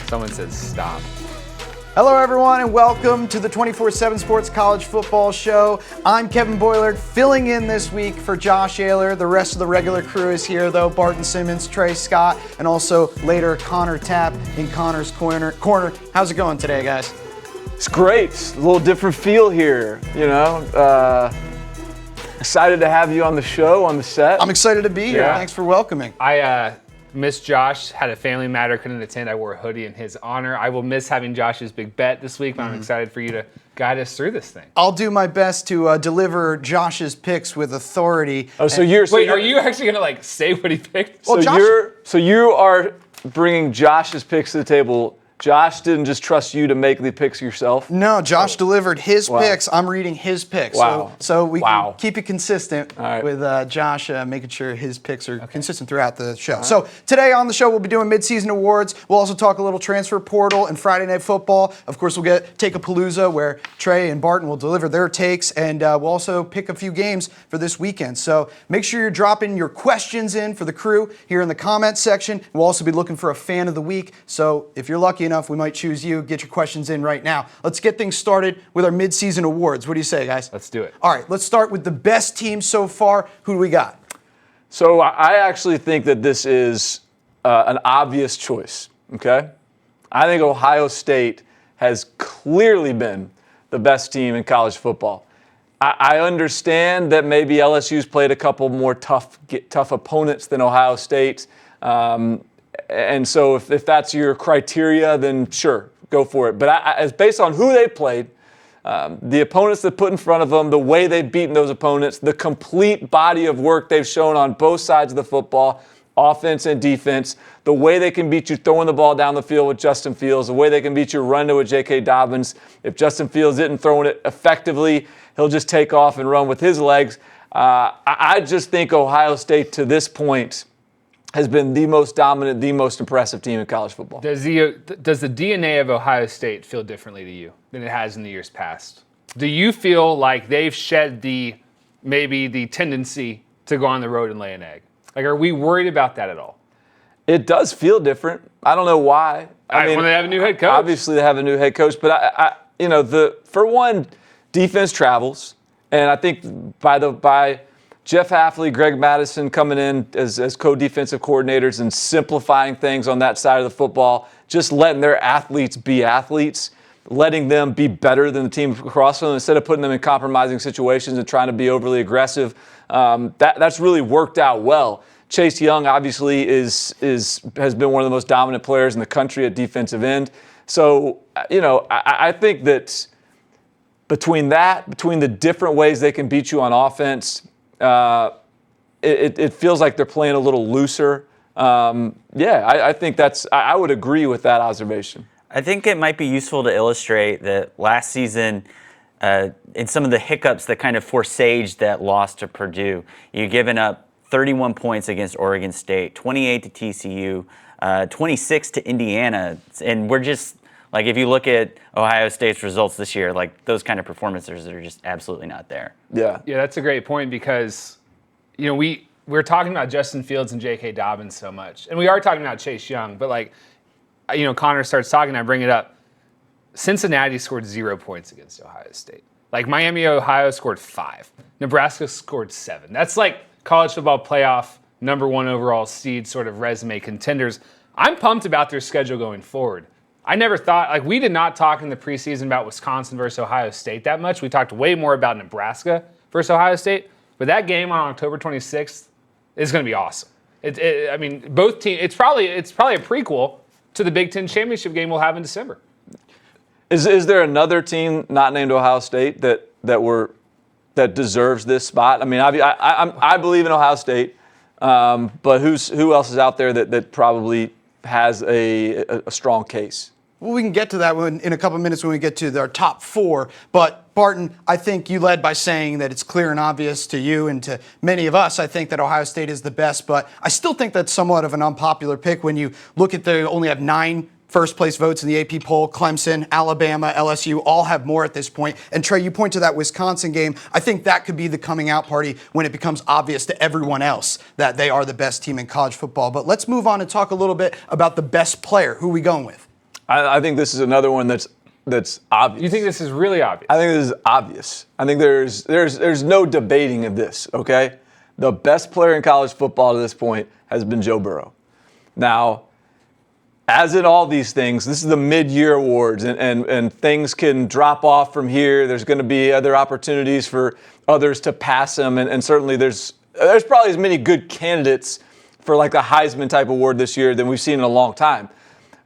Someone said stop. Hello, everyone, and welcome to the 247 Sports College Football Show. I'm Kevin Boylard, filling in this week for Josh Ayler. The rest of the regular crew is here, though. Barton Simmons, Trey Scott, and also later Connor Tapp in Connor's Corner. How's it going today, guys? It's great. It's a little different feel here, you know. Excited to have you on the show, on the set. I'm excited to be here. Yeah. Thanks for welcoming. I miss Josh, had a family matter, couldn't attend. I wore a hoodie in his honor. I will miss having Josh's big bet this week, but I'm excited for you to guide us through this thing. I'll do my best to deliver Josh's picks with authority. Oh, so Wait, are you actually going to say what he picked? Well, so you are bringing Josh's picks to the table. Josh didn't just trust you to make the picks yourself? No, Josh delivered his picks. I'm reading his picks. Wow. So we can keep it consistent with Josh making sure his picks are consistent throughout the show. So today on the show, we'll be doing midseason awards. We'll also talk a little transfer portal and Friday Night Football. Of course, we'll take a Palooza where Trey and Barton will deliver their takes, and we'll also pick a few games for this weekend. So make sure you're dropping your questions in for the crew here in the comments section. We'll also be looking for a fan of the week. So if you're lucky enough, we might choose you. Get your questions in right now. Let's get things started with our midseason awards. What do you say, guys? Let's do it. All right, let's start with the best team so far. Who do we got? So I actually think that this is an obvious choice, okay? I think Ohio State has clearly been the best team in college football. I understand that maybe LSU's played a couple more tough opponents than Ohio State. And so if that's your criteria, then sure, go for it. But as based on who they played, the opponents they put in front of them, the way they've beaten those opponents, the complete body of work they've shown on both sides of the football, offense and defense, the way they can beat you throwing the ball down the field with Justin Fields, the way they can beat you running with J.K. Dobbins. If Justin Fields isn't throwing it effectively, he'll just take off and run with his legs. I just think Ohio State to this point has been the most dominant, the most impressive team in college football. Does the DNA of Ohio State feel differently to you than it has in the years past? Do you feel like they've shed maybe the tendency to go on the road and lay an egg? Like, are we worried about that at all? It does feel different. I don't know why. I mean, when they have a new head coach. Obviously, they have a new head coach, but for one, defense travels, and I think by Jeff Hafley, Greg Madison coming in as co-defensive coordinators and simplifying things on that side of the football, just letting their athletes be athletes, letting them be better than the team across from them instead of putting them in compromising situations and trying to be overly aggressive. That's really worked out well. Chase Young obviously has been one of the most dominant players in the country at defensive end. So, I think that between the different ways they can beat you on offense, it feels like they're playing a little looser. I think I would agree with that observation. I think it might be useful to illustrate that last season, in some of the hiccups that kind of forsaged that loss to Purdue, you've given up 31 points against Oregon State, 28 to TCU, 26 to Indiana, and we're just like, if you look at Ohio State's results this year, like those kind of performances are just absolutely not there. Yeah, that's a great point because, we're talking about Justin Fields and J.K. Dobbins so much, and we are talking about Chase Young, but Connor starts talking, I bring it up. Cincinnati scored 0 points against Ohio State. Like Miami, Ohio scored 5. Nebraska scored 7. That's like college football playoff #1 overall seed sort of resume contenders. I'm pumped about their schedule going forward. I never thought, we did not talk in the preseason about Wisconsin versus Ohio State that much. We talked way more about Nebraska versus Ohio State. But that game on October 26th is going to be awesome. Both teams, it's probably a prequel to the Big Ten championship game we'll have in December. Is there another team not named Ohio State that deserves this spot? I mean, I believe in Ohio State, but who else is out there that probably has a strong case? Well, we can get to that in a couple minutes when we get to our top 4. But Barton, I think you led by saying that it's clear and obvious to you and to many of us. I think that Ohio State is the best, but I still think that's somewhat of an unpopular pick when you look at they only have 9 first-place votes in the AP poll. Clemson, Alabama, LSU all have more at this point. And Trey, you point to that Wisconsin game. I think that could be the coming out party when it becomes obvious to everyone else that they are the best team in college football. But let's move on and talk a little bit about the best player. Who are we going with? I think this is another one that's obvious. You think this is really obvious? I think this is obvious. I think there's no debating of this, okay? The best player in college football to this point has been Joe Burrow. Now, as in all these things, this is the mid-year awards, and things can drop off from here. There's going to be other opportunities for others to pass him, and certainly there's probably as many good candidates for like a Heisman type award this year than we've seen in a long time.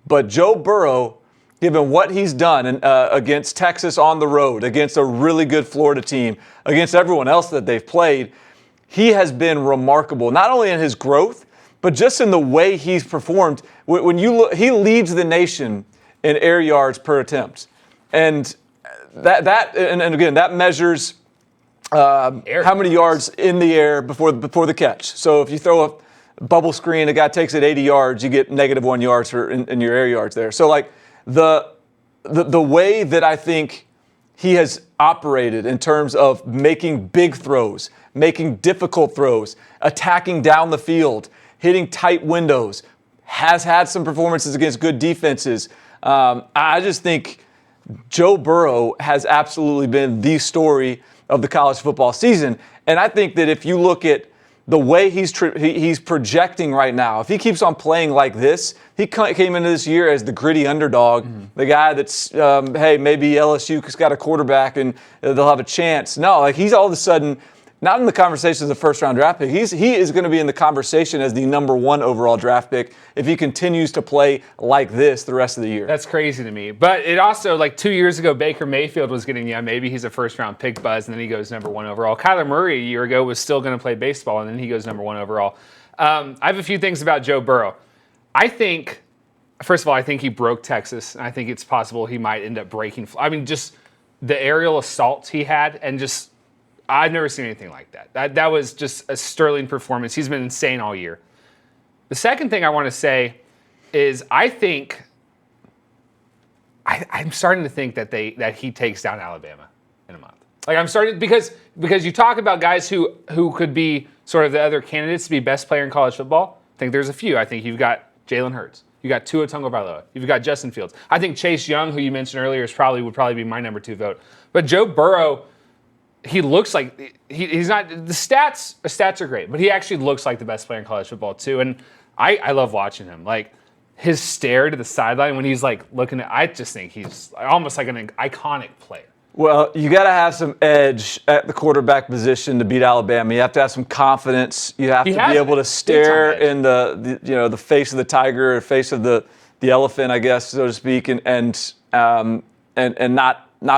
But Joe Burrow, given what he's done against Texas on the road, against a really good Florida team, against everyone else that they've played, he has been remarkable, not only in his growth, but just in the way he's performed. When you look, he leads the nation in air yards per attempt, and and again that measures how many yards in the air before the catch. So if you throw a bubble screen, a guy takes it 80 yards, you get -1 yards in your air yards there. So like the way that I think he has operated in terms of making big throws, making difficult throws, attacking down the field, hitting tight windows, has had some performances against good defenses. I just think Joe Burrow has absolutely been the story of the college football season. And I think that if you look at the way he's projecting right now, if he keeps on playing like this, he came into this year as the gritty underdog, the guy that's, hey, maybe LSU's got a quarterback and they'll have a chance. No, like he's all of a sudden not in the conversation as a first-round draft pick. He is going to be in the conversation as the #1 overall draft pick if he continues to play like this the rest of the year. That's crazy to me. But it also, like 2 years ago, Baker Mayfield was getting, maybe he's a first-round pick buzz, and then he goes #1 overall. Kyler Murray a year ago was still going to play baseball, and then he goes #1 overall. I have a few things about Joe Burrow. I think, first of all, I think he broke Texas, and I think it's possible he might end up breaking. I mean, just the aerial assaults he had, and just I've never seen anything like that. That was just a sterling performance. He's been insane all year. The second thing I want to say is I think I'm starting to think that he takes down Alabama in a month. Like I'm starting because you talk about guys who could be sort of the other candidates to be best player in college football. I think there's a few. I think you've got Jalen Hurts. You got Tua Tagovailoa. You've got Justin Fields. I think Chase Young, who you mentioned earlier, would probably be my #2 vote. But Joe Burrow, he looks like he's not. The stats are great, but he actually looks like the best player in college football too. And I love watching him. Like his stare to the sideline when he's like looking at. I just think he's almost like an iconic player. Well, you got to have some edge at the quarterback position to beat Alabama. You have to have some confidence. You have to be able to stare in the face of the tiger or face of the elephant, I guess, so to speak, and not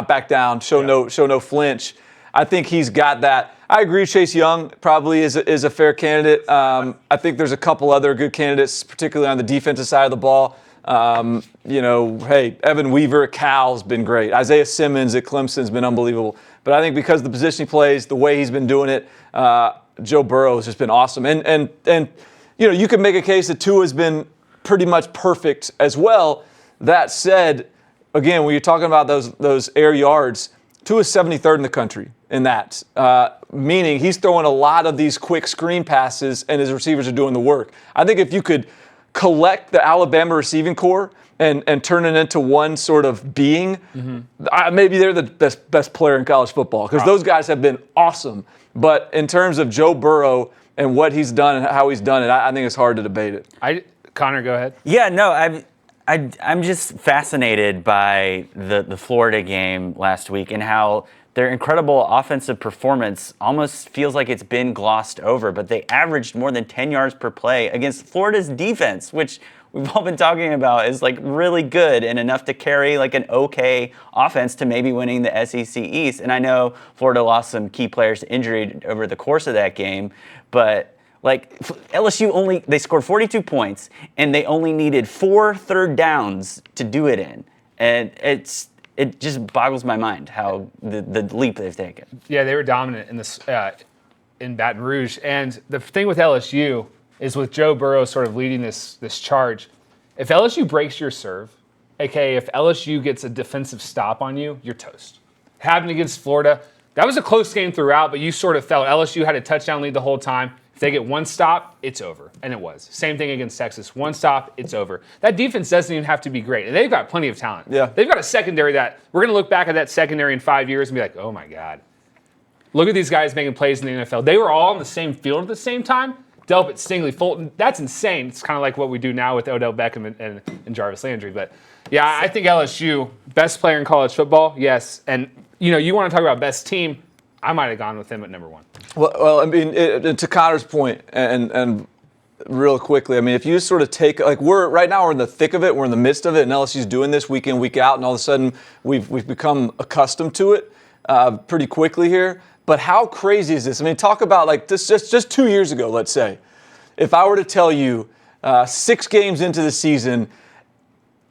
back down. Show no flinch. I think he's got that. I agree. Chase Young probably is a fair candidate. I think there's a couple other good candidates, particularly on the defensive side of the ball. Hey, Evan Weaver at Cal's been great. Isaiah Simmons at Clemson's been unbelievable. But I think because of the position he plays, the way he's been doing it, Joe Burrow has just been awesome. And you can make a case that Tua has been pretty much perfect as well. That said, again, when you're talking about those air yards, Tua is 73rd in the country in that, meaning he's throwing a lot of these quick screen passes and his receivers are doing the work. I think if you could collect the Alabama receiving core and turn it into one sort of being, maybe they're the best player in college football because those guys have been awesome. But in terms of Joe Burrow and what he's done and how he's done it, I think it's hard to debate it. Connor, go ahead. Yeah, no, I'm just fascinated by the Florida game last week and how their incredible offensive performance almost feels like it's been glossed over, but they averaged more than 10 yards per play against Florida's defense, which we've all been talking about is like really good and enough to carry like an okay offense to maybe winning the SEC East. And I know Florida lost some key players to injury over the course of that game, but like LSU they scored 42 points and they only needed 4 third downs to do it in. And it just boggles my mind how the leap they've taken. Yeah, they were dominant in this in Baton Rouge. And the thing with LSU is with Joe Burrow sort of leading this charge, if LSU breaks your serve, aka if LSU gets a defensive stop on you, you're toast. Happened against Florida. That was a close game throughout, but you sort of felt LSU had a touchdown lead the whole time. If they get one stop, it's over. And it was. Same thing against Texas. One stop, it's over. That defense doesn't even have to be great. And they've got plenty of talent. Yeah. They've got a secondary that we're going to look back at that secondary in 5 years and be like, oh my God. Look at these guys making plays in the NFL. They were all on the same field at the same time. Delpit, Stingley, Fulton. That's insane. It's kind of like what we do now with Odell Beckham and Jarvis Landry. But yeah, I think LSU, best player in college football, yes. And you want to talk about best team, I might have gone with them at number one. Well, I mean, to Connor's point, and real quickly, I mean, if you just sort of take, like, we're in the thick of it, we're in the midst of it, and LSU's doing this week in, week out, and all of a sudden we've become accustomed to it pretty quickly here. But how crazy is this? I mean, talk about like this just 2 years ago, let's say. If I were to tell you 6 games into the season,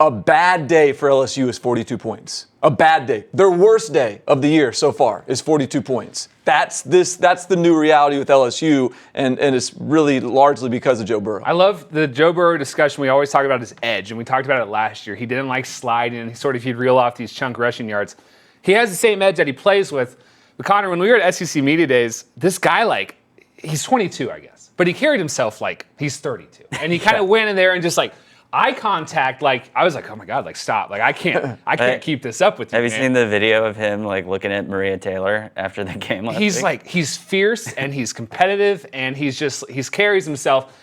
a bad day for LSU is 42 points. A bad day. Their worst day of the year so far is 42 points. That's the new reality with LSU, and it's really largely because of Joe Burrow. I love the Joe Burrow discussion. We always talk about his edge, and we talked about it last year. He didn't like sliding, and he'd reel off these chunk rushing yards. He has the same edge that he plays with. But Connor, when we were at SEC Media Days, this guy, he's 22, I guess. But he carried himself like he's 32. And he kind of went in there and just eye contact, I was like, oh my God, stop. I can't keep this up with you. Have you seen the video of him looking at Maria Taylor after the game last week? He's fierce and he's competitive and he carries himself.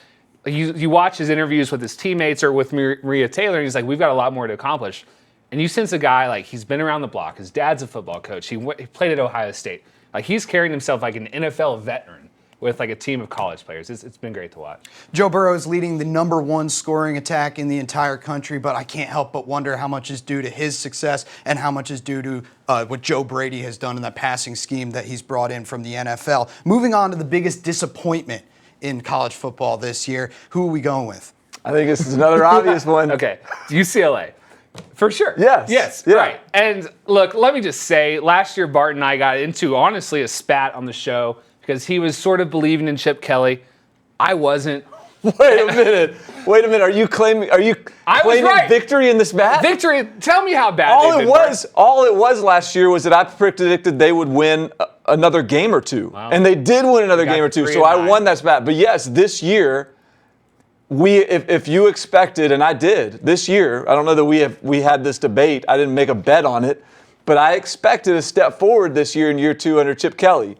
You watch his interviews with his teammates or with Maria Taylor, and he's like, we've got a lot more to accomplish. And you sense a guy, he's been around the block. His dad's a football coach. He played at Ohio State. He's carrying himself like an NFL veteran with a team of college players. It's been great to watch. Joe Burrow is leading the number 1 scoring attack in the entire country, but I can't help but wonder how much is due to his success and how much is due to what Joe Brady has done in that passing scheme that he's brought in from the NFL. Moving on to the biggest disappointment in college football this year. Who are we going with? I think this is another obvious one. Okay, UCLA. For sure. Yes. Yeah. Right. And look, let me just say, last year Bart and I got into, honestly, a spat on the show because he was sort of believing in Chip Kelly. I wasn't. Wait a minute. Are you claiming victory in this bat? Victory. Tell me how bad all it was last year was that I predicted they would win another game or two. Wow. And they did win another game or two. So I won that spat. But yes, this year, if you expected, and I did this year, I don't know that we had this debate. I didn't make a bet on it, but I expected a step forward this year in year 2 under Chip Kelly.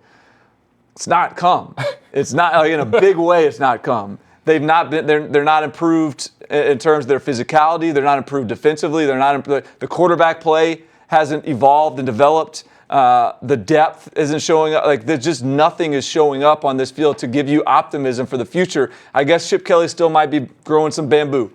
It's not come. It's not in a big way. It's not come. They've not been. They're not improved in terms of their physicality. They're not improved defensively. They're not. The quarterback play hasn't evolved and developed. The depth isn't showing up. There's just nothing is showing up on this field to give you optimism for the future. I guess Chip Kelly still might be growing some bamboo.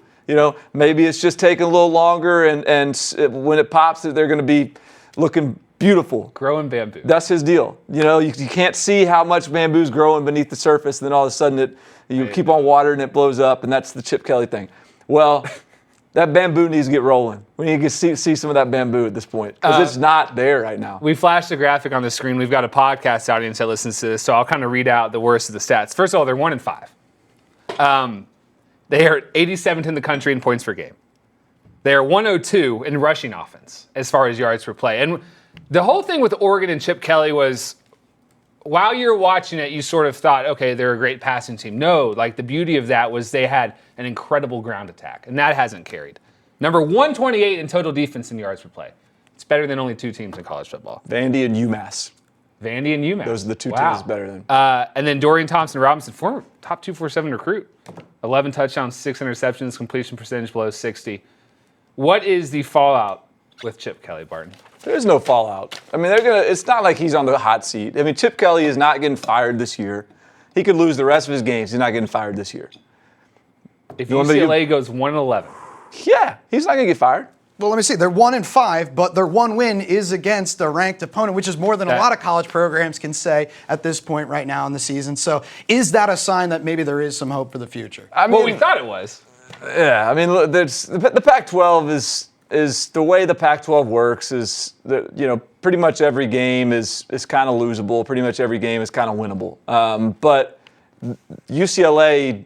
Maybe it's just taking a little longer, and when it pops, they're going to be looking beautiful. Growing bamboo. That's his deal. You can't see how much bamboo's growing beneath the surface, and then all of a sudden you keep on watering and it blows up, and that's the Chip Kelly thing. Well, that bamboo needs to get rolling. We need to see some of that bamboo at this point because it's not there right now. We flashed a graphic on the screen. We've got a podcast audience that listens to this, so I'll kind of read out the worst of the stats. First of all, they're 1-5. They are 87th in the country in points per game. They are 102 in rushing offense as far as yards per play. And the whole thing with Oregon and Chip Kelly was, while you're watching it, you sort of thought, okay, they're a great passing team. No, the beauty of that was they had an incredible ground attack, and that hasn't carried. Number 128 in total defense in yards per play. It's better than only 2 teams in college football. Vandy and UMass. Those are the 2 teams better than. And then Dorian Thompson-Robinson, former top 247 recruit. 11 touchdowns, 6 interceptions, completion percentage below 60. What is the fallout with Chip Kelly, Barton? There's no fallout. I mean, it's not like he's on the hot seat. I mean, Chip Kelly is not getting fired this year. He could lose the rest of his games. He's not getting fired this year. If UCLA goes 1-11. Yeah, he's not going to get fired. Well, let me see. They're 1-5, but their one win is against a ranked opponent, which is more than a lot of college programs can say at this point right now in the season. So is that a sign that maybe there is some hope for the future? We thought it was. Yeah, I mean, the Pac-12 is the way the Pac-12 works is that, pretty much every game is kind of losable. Pretty much every game is kind of winnable. But UCLA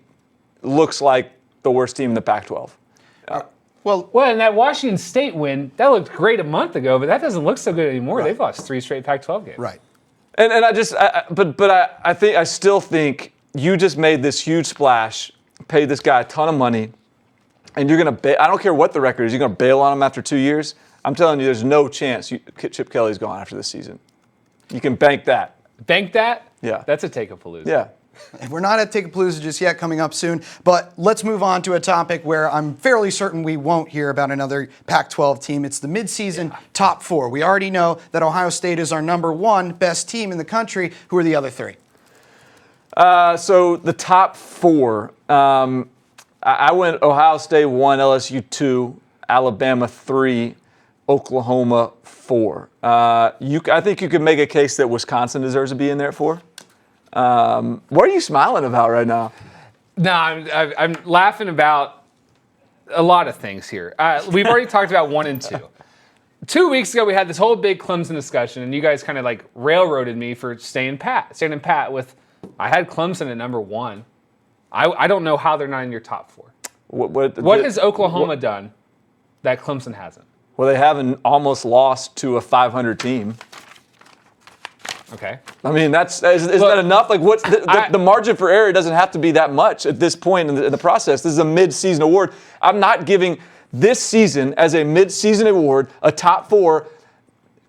looks like the worst team in the Pac-12. Well, and that Washington State win, that looked great a month ago, but that doesn't look so good anymore. Right. They've lost 3 straight Pac-12 games. Right. And I still think you just made this huge splash, paid this guy a ton of money, and you're going to I don't care what the record is, you're going to bail on him after 2 years. I'm telling you, there's no chance Chip Kelly's gone after this season. You can bank that. Bank that? Yeah. That's a take a Palooza. Yeah. We're not at Take a Palooza just yet, coming up soon, but let's move on to a topic where I'm fairly certain we won't hear about another Pac-12 team. It's the midseason top 4. We already know that Ohio State is our number 1 best team in the country. Who are the other 3? So the top 4, I went Ohio State 1, LSU 2, Alabama 3, Oklahoma 4. I think you could make a case that Wisconsin deserves to be in there at 4. What are you smiling about right now? No, I'm laughing about a lot of things here. We've already talked about 1 and 2. 2 weeks ago, we had this whole big Clemson discussion, and you guys kind of like railroaded me for staying pat with. I had Clemson at number 1. I don't know how they're not in your top 4. What has Oklahoma done that Clemson hasn't? Well, they haven't almost lost to a 500 team. Okay. I mean, is that enough? Like, what's the margin for error doesn't have to be that much at this point in the process. This is a mid-season award. I'm not giving this season as a mid-season award a top 4.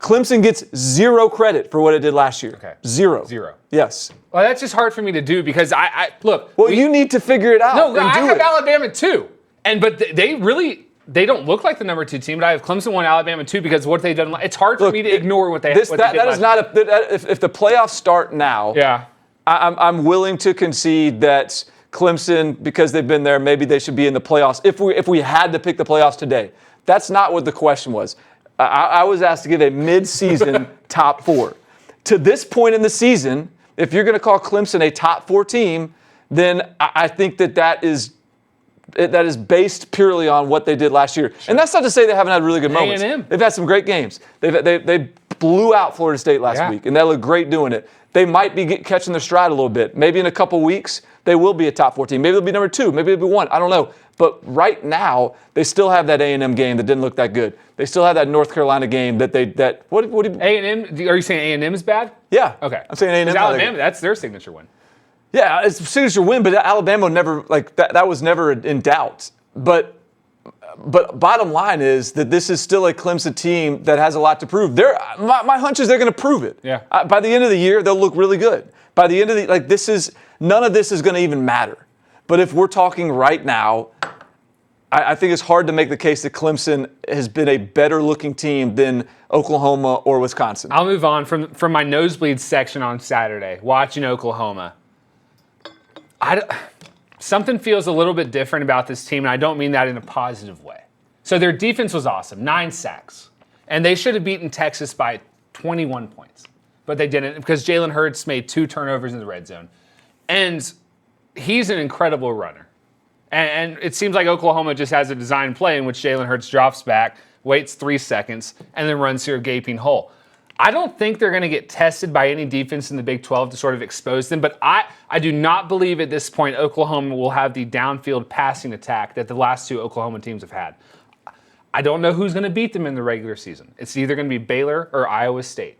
Clemson gets 0 credit for what it did last year. Okay. 0. Yes. Well, that's just hard for me to do because I look. Well, you need to figure it out. No, and I do have it. Alabama too, but they don't look like the number 2 team. But I have Clemson 1, Alabama 2 because what they've done. It's hard for me to ignore what they did. That is not if the playoffs start now. Yeah. I'm willing to concede that Clemson, because they've been there, maybe they should be in the playoffs. If we had to pick the playoffs today, that's not what the question was. I was asked to give a mid-season top 4. To this point in the season, if you're going to call Clemson a top 4 team, then I think that is based purely on what they did last year. Sure. And that's not to say they haven't had really good moments. A&M. They've had some great games. They blew out Florida State last week, and they looked great doing it. They might be catching their stride a little bit. Maybe in a couple weeks, they will be a top 4 team. Maybe they'll be number 2. Maybe they'll be 1. I don't know. But right now, they still have that A&M game that didn't look that good. They still have that North Carolina game what A&M? Are you saying A&M is bad? Yeah. Okay. I'm saying A&M. Alabama, that's their signature win. Yeah, it's a signature win, but Alabama never that was never in doubt. But bottom line is that this is still a Clemson team that has a lot to prove. My hunch is they're going to prove it. Yeah. By the end of the year, they'll look really good. By the end of none of this is going to even matter. But if we're talking right now, I think it's hard to make the case that Clemson has been a better looking team than Oklahoma or Wisconsin. I'll move on from my nosebleed section on Saturday, watching Oklahoma. Something feels a little bit different about this team, and I don't mean that in a positive way. So their defense was awesome, 9 sacks. And they should have beaten Texas by 21 points. But they didn't because Jalen Hurts made 2 turnovers in the red zone. And he's an incredible runner. And it seems like Oklahoma just has a design play in which Jalen Hurts drops back, waits 3 seconds, and then runs through a gaping hole. I don't think they're going to get tested by any defense in the Big 12 to sort of expose them, but I do not believe at this point Oklahoma will have the downfield passing attack that the last 2 Oklahoma teams have had. I don't know who's going to beat them in the regular season. It's either going to be Baylor or Iowa State.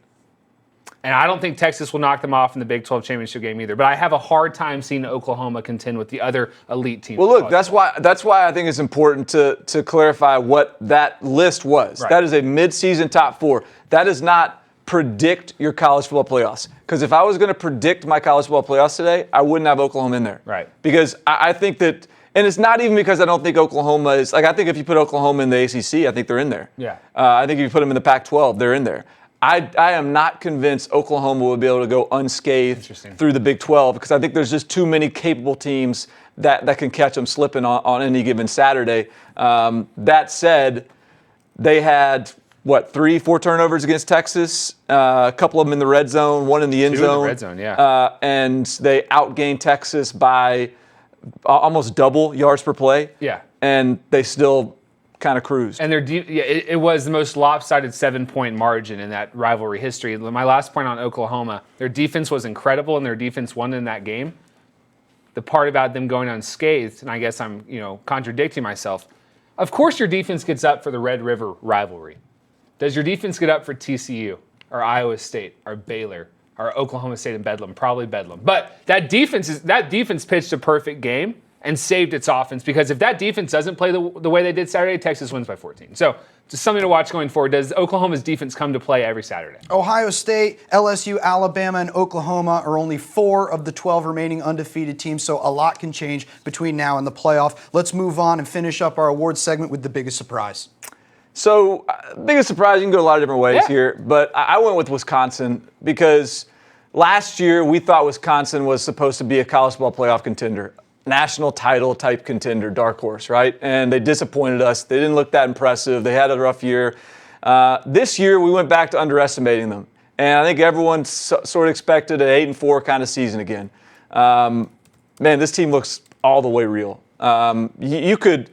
And I don't think Texas will knock them off in the Big 12 championship game either. But I have a hard time seeing Oklahoma contend with the other elite teams. Well, look, that's why I think it's important to clarify what that list was. Right. That is a midseason top 4. That does not predict your college football playoffs. Because if I was going to predict my college football playoffs today, I wouldn't have Oklahoma in there. Right. Because I think that, and it's not even because I don't think Oklahoma is, I think if you put Oklahoma in the ACC, I think they're in there. Yeah. I think if you put them in the Pac-12, they're in there. I am not convinced Oklahoma will be able to go unscathed through the Big 12 because I think there's just too many capable teams that can catch them slipping on any given Saturday. That said, they had, 3-4 turnovers against Texas, a couple of them in the red zone, 1 in the end zone. 2 in the red zone, yeah. And they outgained Texas by almost double yards per play. Yeah. And they still kind of cruised. And it was the most lopsided 7-point margin in that rivalry history. My last point on Oklahoma, their defense was incredible and their defense won in that game. The part about them going unscathed, and I guess I'm contradicting myself, of course your defense gets up for the Red River rivalry. Does your defense get up for TCU or Iowa State or Baylor are Oklahoma State and Bedlam, probably Bedlam. But that defense pitched a perfect game and saved its offense, because if that defense doesn't play the way they did Saturday, Texas wins by 14. So just something to watch going forward. Does Oklahoma's defense come to play every Saturday? Ohio State, LSU, Alabama, and Oklahoma are only 4 of the 12 remaining undefeated teams, so a lot can change between now and the playoff. Let's move on and finish up our awards segment with the biggest surprise. So, biggest surprise, you can go a lot of different ways here, but I went with Wisconsin because last year we thought Wisconsin was supposed to be a college football playoff contender. National title type contender, dark horse, right? And they disappointed us. They didn't look that impressive. They had a rough year. This year, we went back to underestimating them. And I think everyone sort of expected an 8-4 kind of season again. Man, this team looks all the way real. You could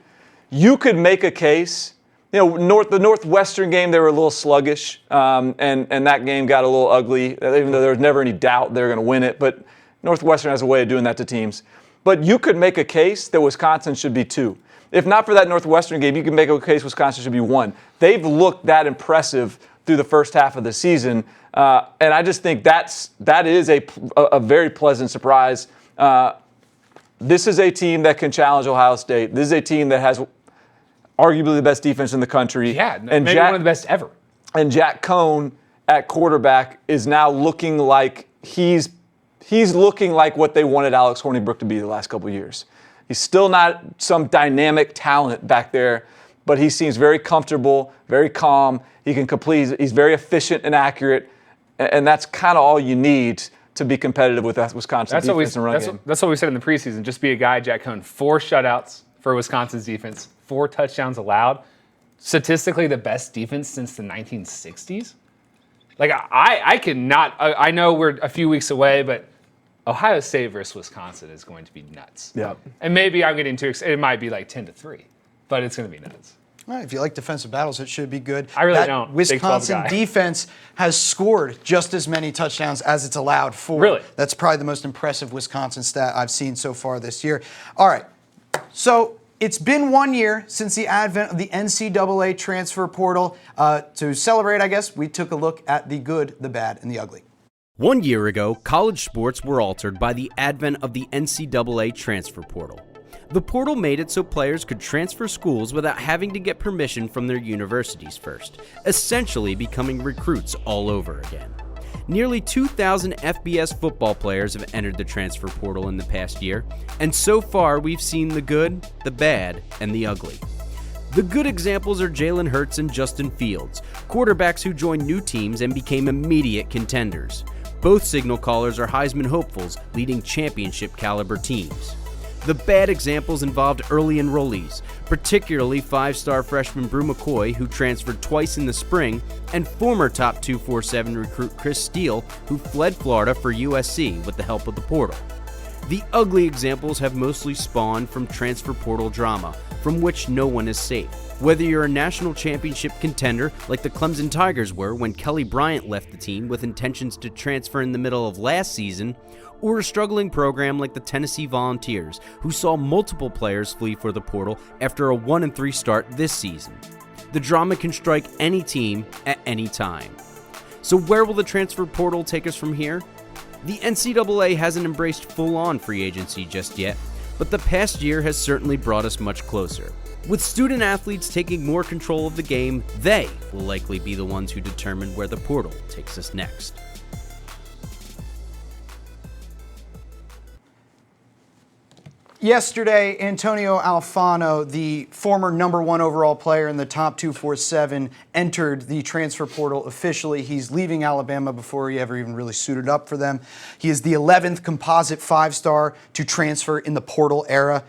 make a case. You know, the Northwestern game, they were a little sluggish, and that game got a little ugly, even though there was never any doubt they were going to win it. But Northwestern has a way of doing that to teams. But you could make a case that Wisconsin should be 2. If not for that Northwestern game, you could make a case Wisconsin should be 1. They've looked that impressive through the first half of the season, and I just think that is a very pleasant surprise. This is a team that can challenge Ohio State. This is a team that has arguably the best defense in the country. Yeah, and maybe one of the best ever. And Jack Cohn at quarterback is now looking like he's looking like what they wanted Alex Hornibrook to be the last couple of years. He's still not some dynamic talent back there, but he seems very comfortable, very calm. He can complete. He's very efficient and accurate, and that's kind of all you need to be competitive with that Wisconsin defense and run game. That's what we said in the preseason. Just be a guy, Jack Cohn. 4 shutouts for Wisconsin's defense, 4 touchdowns allowed. Statistically, the best defense since the 1960s. Like, I cannot. I know we're a few weeks away, but Ohio State versus Wisconsin is going to be nuts. Yeah. And maybe I'm getting too excited. It might be like 10-3, but it's going to be nuts. All right, if you like defensive battles, it should be good. I really don't. Wisconsin defense has scored just as many touchdowns as it's allowed for. Really? That's probably the most impressive Wisconsin stat I've seen so far this year. All right, so it's been 1 year since the advent of the NCAA transfer portal. To celebrate, I guess, we took a look at the good, the bad, and the ugly. 1 year ago, college sports were altered by the advent of the NCAA transfer portal. The portal made it so players could transfer schools without having to get permission from their universities first, essentially becoming recruits all over again. Nearly 2,000 FBS football players have entered the transfer portal in the past year, and so far we've seen the good, the bad, and the ugly. The good examples are Jalen Hurts and Justin Fields, quarterbacks who joined new teams and became immediate contenders. Both signal callers are Heisman hopefuls leading championship-caliber teams. The bad examples involved early enrollees, particularly 5-star freshman Brew McCoy, who transferred twice in the spring, and former top 247 recruit Chris Steele, who fled Florida for USC with the help of the portal. The ugly examples have mostly spawned from transfer portal drama, from which no one is safe. Whether you're a national championship contender like the Clemson Tigers were when Kelly Bryant left the team with intentions to transfer in the middle of last season, or a struggling program like the Tennessee Volunteers, who saw multiple players flee for the portal after a 1-3 start this season. The drama can strike any team at any time. So where will the transfer portal take us from here? The NCAA hasn't embraced full-on free agency just yet, but the past year has certainly brought us much closer. With student athletes taking more control of the game, they will likely be the ones who determine where the portal takes us next. Yesterday, Antonio Alfano, the former #1 overall player in the top 247, entered the transfer portal officially. He's leaving Alabama before he ever even really suited up for them. He is the 11th composite 5-star to transfer in the portal era.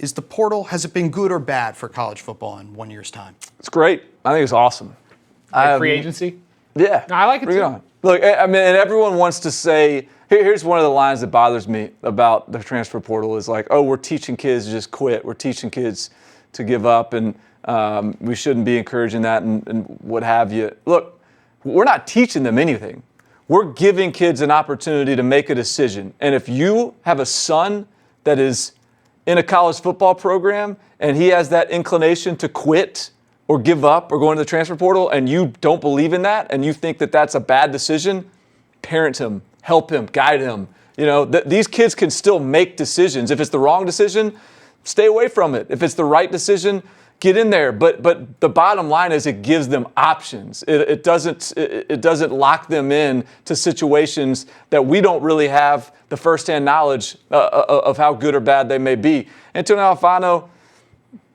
Is the portal, has it been good or bad for college football in 1 year's time? It's great. I think it's awesome. Like free agency? Yeah. No, I like it Bring too. on. Look, I mean, and everyone wants to say, here's one of the lines that bothers me about the transfer portal is like, oh, we're teaching kids to just quit. We're teaching kids to give up, and we shouldn't be encouraging that and what have you. Look, we're not teaching them anything. We're giving kids an opportunity to make a decision. And if you have a son that is in a college football program and he has that inclination to quit or give up or go into the transfer portal and you don't believe in that and you think that that's a bad decision, parent him. help him, guide him. These kids can still make decisions. If it's the wrong decision, stay away from it. If it's the right decision, get in there. But the bottom line is it gives them options. It doesn't lock them in to situations that we don't really have the firsthand knowledge of how good or bad they may be. Antonio Alfano,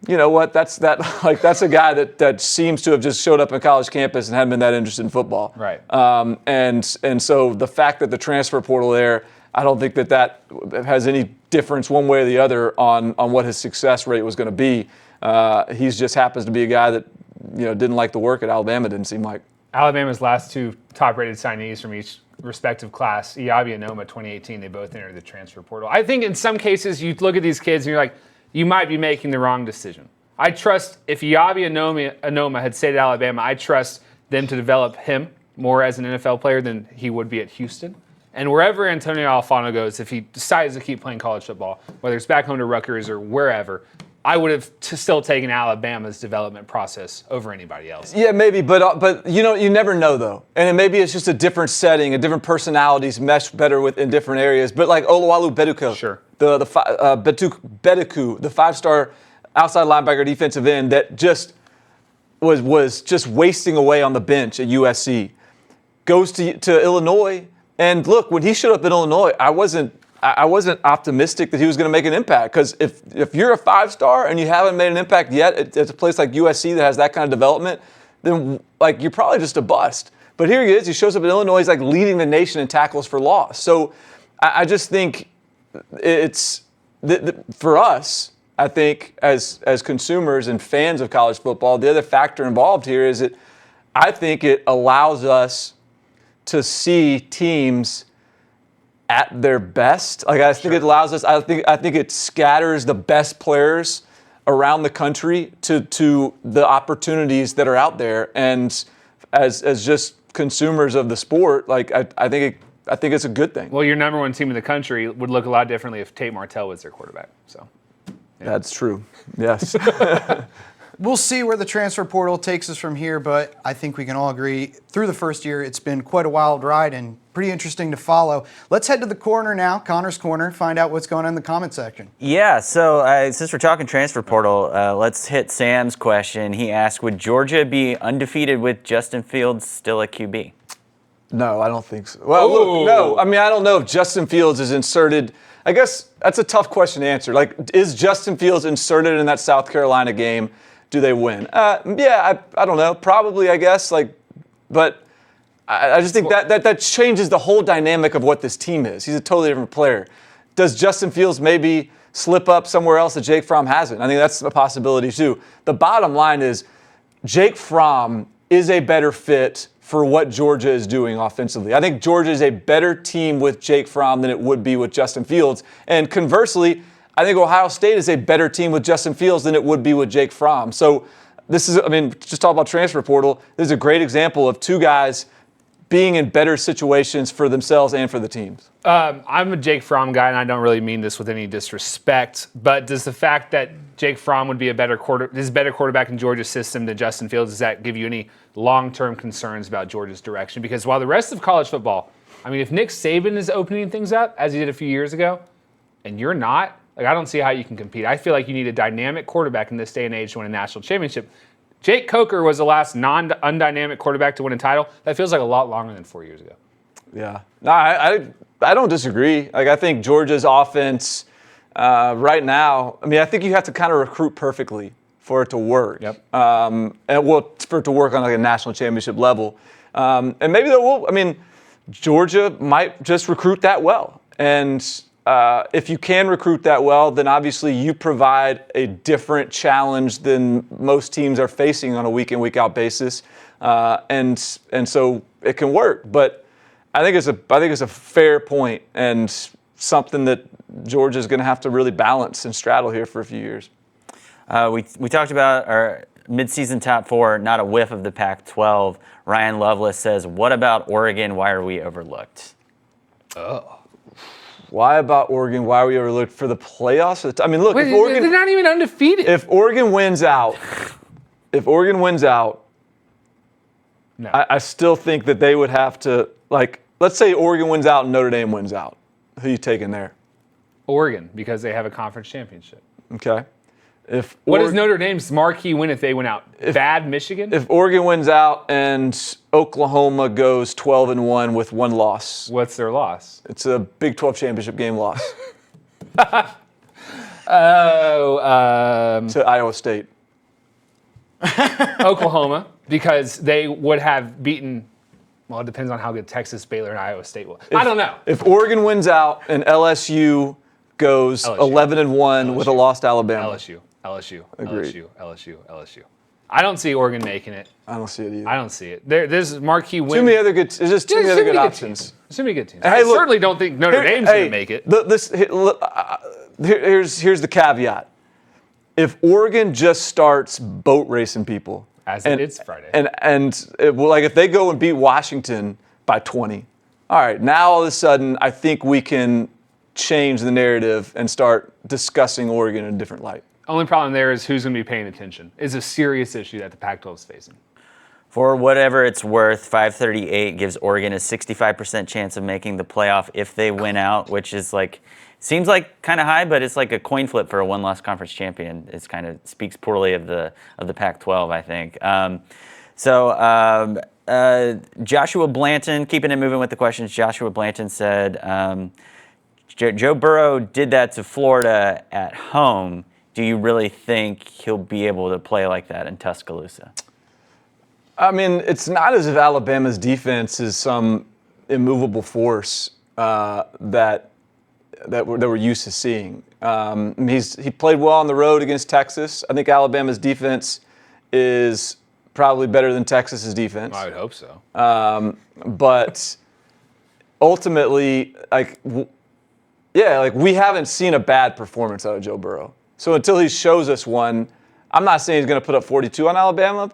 you know what? That's a guy that seems to have just showed up on college campus and hadn't been that interested in football. Right. And so the fact that the transfer portal there, I don't think that has any difference one way or the other on what his success rate was going to be. He just happens to be a guy that didn't like the work at Alabama. Didn't seem like. Alabama's last two top-rated signees from each respective class, Iabi and Noma, 2018, they both entered the transfer portal. I think in some cases you look at these kids and you're like, you might be making the wrong decision. I trust if Iabi and Noma had stayed at Alabama, I trust them to develop him more as an NFL player than he would be at Houston. And wherever Antonio Alfano goes, if he decides to keep playing college football, whether it's back home to Rutgers or wherever, I would have still taken Alabama's development process over anybody else. Yeah, maybe, but you never know though, and maybe it's just a different setting, and different personalities mesh better in different areas. But like Oluwalu Beduku, sure, Beduku, the 5-star outside linebacker defensive end that just was just wasting away on the bench at USC, goes to Illinois, and look, when he showed up in Illinois, I wasn't optimistic that he was going to make an impact, because if you're a 5-star and you haven't made an impact yet at a place like USC that has that kind of development, then like you're probably just a bust. But here he is. He shows up in Illinois. He's like leading the nation in tackles for loss. So I just think it's for us. I think as consumers and fans of college football, the other factor involved here is that I think it allows us to see teams at their best. Like I think it allows us. I think it scatters the best players around the country to the opportunities that are out there. And as just consumers of the sport, like I think it's a good thing. Well, your number one team in the country would look a lot differently if Tate Martell was their quarterback. So yeah. That's true. Yes. We'll see where the transfer portal takes us from here, but I think we can all agree through the first year it's been quite a wild ride and pretty interesting to follow. Let's head to the corner now, Connor's Corner, find out what's going on in the comment section. Yeah, so since we're talking transfer portal, let's hit Sam's question. He asked, would Georgia be undefeated with Justin Fields still at QB? No, I don't think so. Well, look, no. I mean, I don't know if Justin Fields is inserted. I guess that's a tough question to answer. Like, is Justin Fields inserted in that South Carolina game? Do they win? Yeah, I don't know. Probably, I guess. But I just think that changes the whole dynamic of what this team is. He's a totally different player. Does Justin Fields maybe slip up somewhere else that Jake Fromm hasn't? I think that's a possibility too. The bottom line is Jake Fromm is a better fit for what Georgia is doing offensively. I think Georgia is a better team with Jake Fromm than it would be with Justin Fields. And conversely, I think Ohio State is a better team with Justin Fields than it would be with Jake Fromm. So this is, just talk about transfer portal. This is a great example of two guys being in better situations for themselves and for the teams. I'm a Jake Fromm guy, and I don't really mean this with any disrespect, but does the fact that Jake Fromm would be a better quarterback in Georgia's system than Justin Fields, does that give you any long-term concerns about Georgia's direction? Because while the rest of college football, if Nick Saban is opening things up, as he did a few years ago, and you're not, I don't see how you can compete. I feel like you need a dynamic quarterback in this day and age to win a national championship. Jake Coker was the last undynamic quarterback to win a title. That feels like a lot longer than 4 years ago. Yeah. No, I don't disagree. I think Georgia's offense right now, I think you have to kind of recruit perfectly for it to work. Yep. For it to work on a national championship level. And maybe they will. Georgia might just recruit that well. And if you can recruit that well, then obviously you provide a different challenge than most teams are facing on a week in, week out basis, and so it can work. But I think it's a fair point and something that Georgia's going to have to really balance and straddle here for a few years. We talked about our midseason top four, not a whiff of the Pac-12. Ryan Lovelace says, "What about Oregon? Why are we overlooked?" Oh. Why about Oregon? Why are we overlooked for the playoffs? Look, Wait, if Oregon, they're not even undefeated. If Oregon wins out, no. I still think that they would have to, let's say Oregon wins out and Notre Dame wins out. Who are you taking there? Oregon, because they have a conference championship. Okay. What is Notre Dame's marquee win if they win out? Bad Michigan? If Oregon wins out and Oklahoma goes 12-1 with one loss. What's their loss? It's a Big 12 championship game loss. To Iowa State. Oklahoma, because they would have beaten, well, it depends on how good Texas, Baylor, and Iowa State will. I don't know. If Oregon wins out and LSU goes 11-1 with a lost Alabama. LSU. Agreed. LSU. I don't see Oregon making it. I don't see it either. I don't see it. There's marquee win. Too many other good. There's just too many other good options. Too many good teams. Hey, I look, certainly don't think Notre Dame's going to make it. Here's the caveat. If Oregon just starts boat racing people, As it is Friday. If they go and beat Washington by 20, all right, now all of a sudden I think we can change the narrative and start discussing Oregon in a different light. Only problem there is who's going to be paying attention. It's a serious issue that the Pac-12 is facing. For whatever it's worth, 538 gives Oregon a 65% chance of making the playoff if they win out, which is seems like kind of high, but it's like a coin flip for a one-loss conference champion. It kind of speaks poorly of the Pac-12, I think. Joshua Blanton, keeping it moving with the questions. Joshua Blanton said, Joe Burrow did that to Florida at home. Do you really think he'll be able to play like that in Tuscaloosa? I mean, it's not as if Alabama's defense is some immovable force that we're used to seeing. He played well on the road against Texas. I think Alabama's defense is probably better than Texas's defense. I would hope so. But ultimately, we haven't seen a bad performance out of Joe Burrow. So until he shows us one, I'm not saying he's going to put up 42 on Alabama,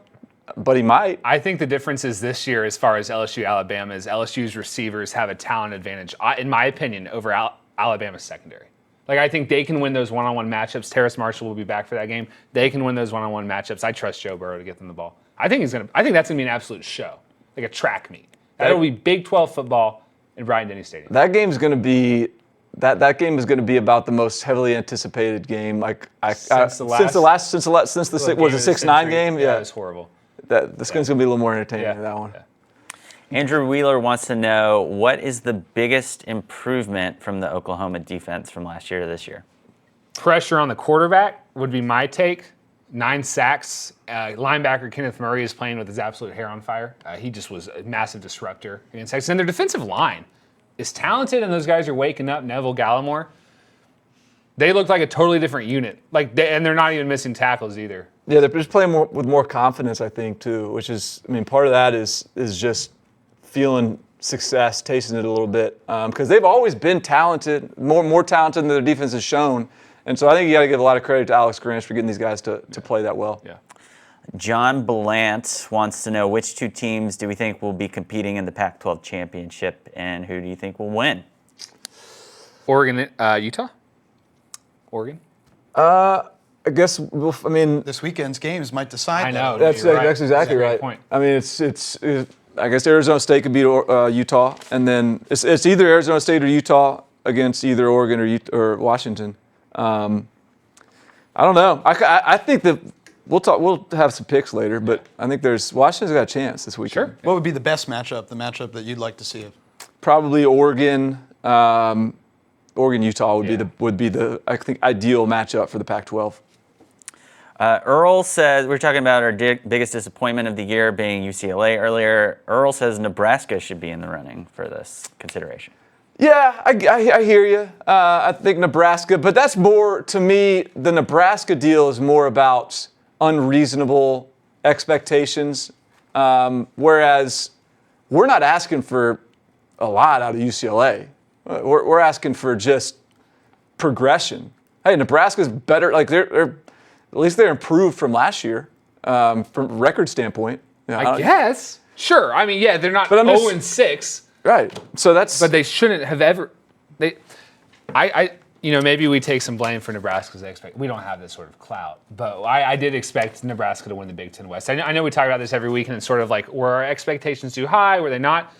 but he might. I think the difference is this year, as far as LSU, Alabama, is LSU's receivers have a talent advantage, in my opinion, over Alabama's secondary. I think they can win those one-on-one matchups. Terrace Marshall will be back for that game. They can win those one-on-one matchups. I trust Joe Burrow to get them the ball. I think that's going to be an absolute show, like a track meet. That'll be Big 12 football in Bryant-Denny Stadium. That game's going to be. That game is going to be about the most heavily anticipated game since the 6-9 game. Yeah, it was horrible. This game's going to be a little more entertaining than that one. Yeah. Andrew Wheeler wants to know, what is the biggest improvement from the Oklahoma defense from last year to this year? Pressure on the quarterback would be my take. 9 sacks. Linebacker Kenneth Murray is playing with his absolute hair on fire. He just was a massive disruptor against Texas. And their defensive line is talented, and those guys are waking up. Neville Gallimore. They look like a totally different unit. And they're not even missing tackles either. Yeah, they're just playing with more confidence, I think, too. Which is, part of that is just feeling success, tasting it a little bit, because they've always been talented, more talented than their defense has shown. And so I think you got to give a lot of credit to Alex Grinch for getting these guys to play that well. Yeah. John Blant wants to know, which two teams do we think will be competing in the Pac-12 championship, and who do you think will win? Oregon, Utah? Oregon? I guess, This weekend's games might decide. I know. That's You're right. exactly That's a right. great point. It's I guess Arizona State could beat Utah, and then it's either Arizona State or Utah against either Oregon or Washington. I don't know. I think that we'll have some picks later, but I think Washington's got a chance this weekend. Sure. What would be the best matchup, the matchup that you'd like to see? Probably Oregon. Oregon-Utah would be the I think ideal matchup for the Pac-12. Earl says, we were talking about our biggest disappointment of the year being UCLA earlier. Earl says Nebraska should be in the running for this consideration. Yeah, I hear you. I think Nebraska, but that's more, to me, the Nebraska deal is more about unreasonable expectations, whereas we're not asking for a lot out of UCLA. We're asking for just progression. Hey, Nebraska's better. They're at least they're improved from last year, from a record standpoint. I guess. Sure. They're not 0-6. Right. So But they shouldn't have ever. Maybe we take some blame for Nebraska's expect. We don't have this sort of clout, but I did expect Nebraska to win the Big Ten West. I know we talk about this every week, and it's sort of like, were our expectations too high? Were they not?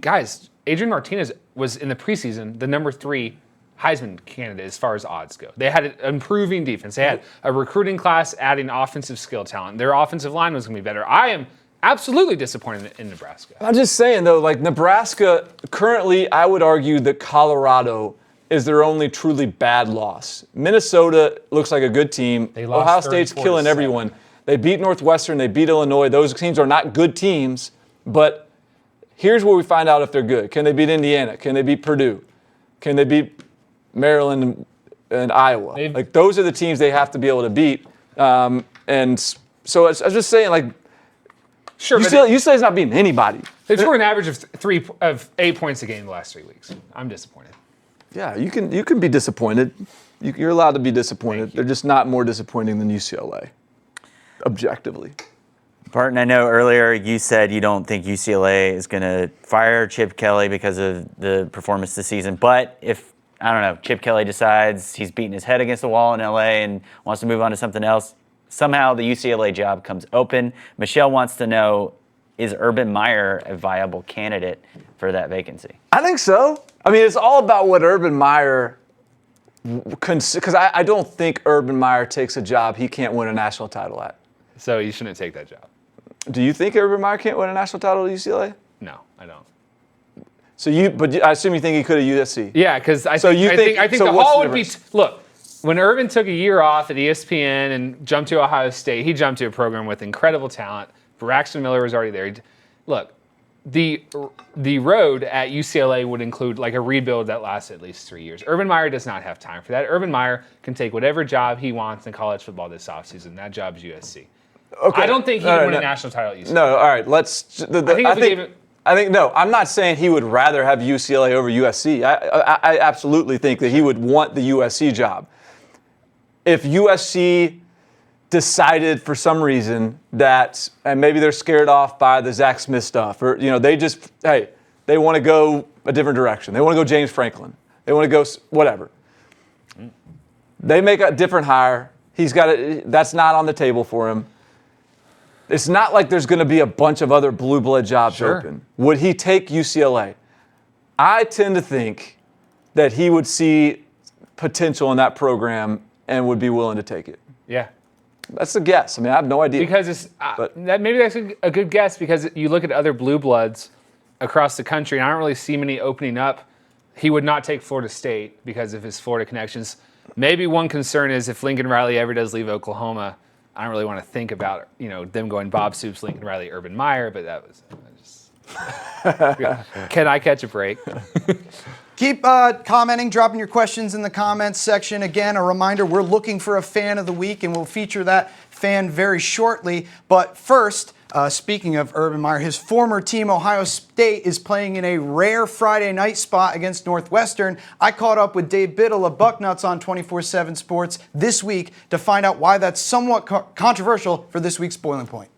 Guys, Adrian Martinez was in the preseason the number 3 Heisman candidate as far as odds go. They had an improving defense. They had a recruiting class adding offensive skill talent. Their offensive line was going to be better. I am absolutely disappointed in Nebraska. I'm just saying, though, like Nebraska, currently, I would argue that Colorado is their only truly bad loss. Minnesota looks like a good team. Ohio State's killing everyone. They beat Northwestern. They beat Illinois. Those teams are not good teams, but here's where we find out if they're good. Can they beat Indiana? Can they beat Purdue? Can they beat Maryland and Iowa? Like, those are the teams they have to be able to beat. And so I was just saying, like, sure, UCLA's not beating anybody. They've scored an average of 8 points a game the last 3 weeks. I'm disappointed. Yeah, you can be disappointed. You're allowed to be disappointed. They're just not more disappointing than UCLA, objectively. Barton, I know earlier you said you don't think UCLA is going to fire Chip Kelly because of the performance this season. But if, I don't know, Chip Kelly decides he's beating his head against the wall in LA and wants to move on to something else, somehow the UCLA job comes open. Michelle wants to know, is Urban Meyer a viable candidate for that vacancy? I think so. I mean, it's all about what Urban Meyer, because I don't think Urban Meyer takes a job he can't win a national title at. So you shouldn't take that job. Do you think Urban Meyer can't win a national title at UCLA? No, I don't. But I assume you think he could at USC. Yeah, because I think the Hall would be. Look, when Urban took a year off at ESPN and jumped to Ohio State, he jumped to a program with incredible talent. Braxton Miller was already there. Look, the road at UCLA would include like a rebuild that lasts at least 3 years. Urban Meyer does not have time for that. Urban Meyer can take whatever job he wants in college football this offseason. That job's USC. Okay. I don't think he would win a national title at UCLA. No, all right. I think no. I'm not saying he would rather have UCLA over USC. I absolutely think that he would want the USC job. If USC decided for some reason that, and maybe they're scared off by the Zach Smith stuff, or they want to go a different direction. They want to go James Franklin. They want to go whatever. They make a different hire. That's not on the table for him. It's not like there's going to be a bunch of other blue blood jobs open. Would he take UCLA? I tend to think that he would see potential in that program and would be willing to take it. Yeah. That's a guess. I mean, I have no idea. Because maybe that's a good guess, because you look at other blue bloods across the country, and I don't really see many opening up. He would not take Florida State because of his Florida connections. Maybe one concern is if Lincoln Riley ever does leave Oklahoma, I don't really want to think about them going Bob Stoops, Lincoln Riley, Urban Meyer, but that was just. Can I catch a break? Keep commenting, dropping your questions in the comments section. Again, a reminder, we're looking for a fan of the week, and we'll feature that fan very shortly. But first, speaking of Urban Meyer, his former team, Ohio State, is playing in a rare Friday night spot against Northwestern. I caught up with Dave Biddle of Bucknuts on 247 Sports this week to find out why that's somewhat controversial for this week's Boiling Point.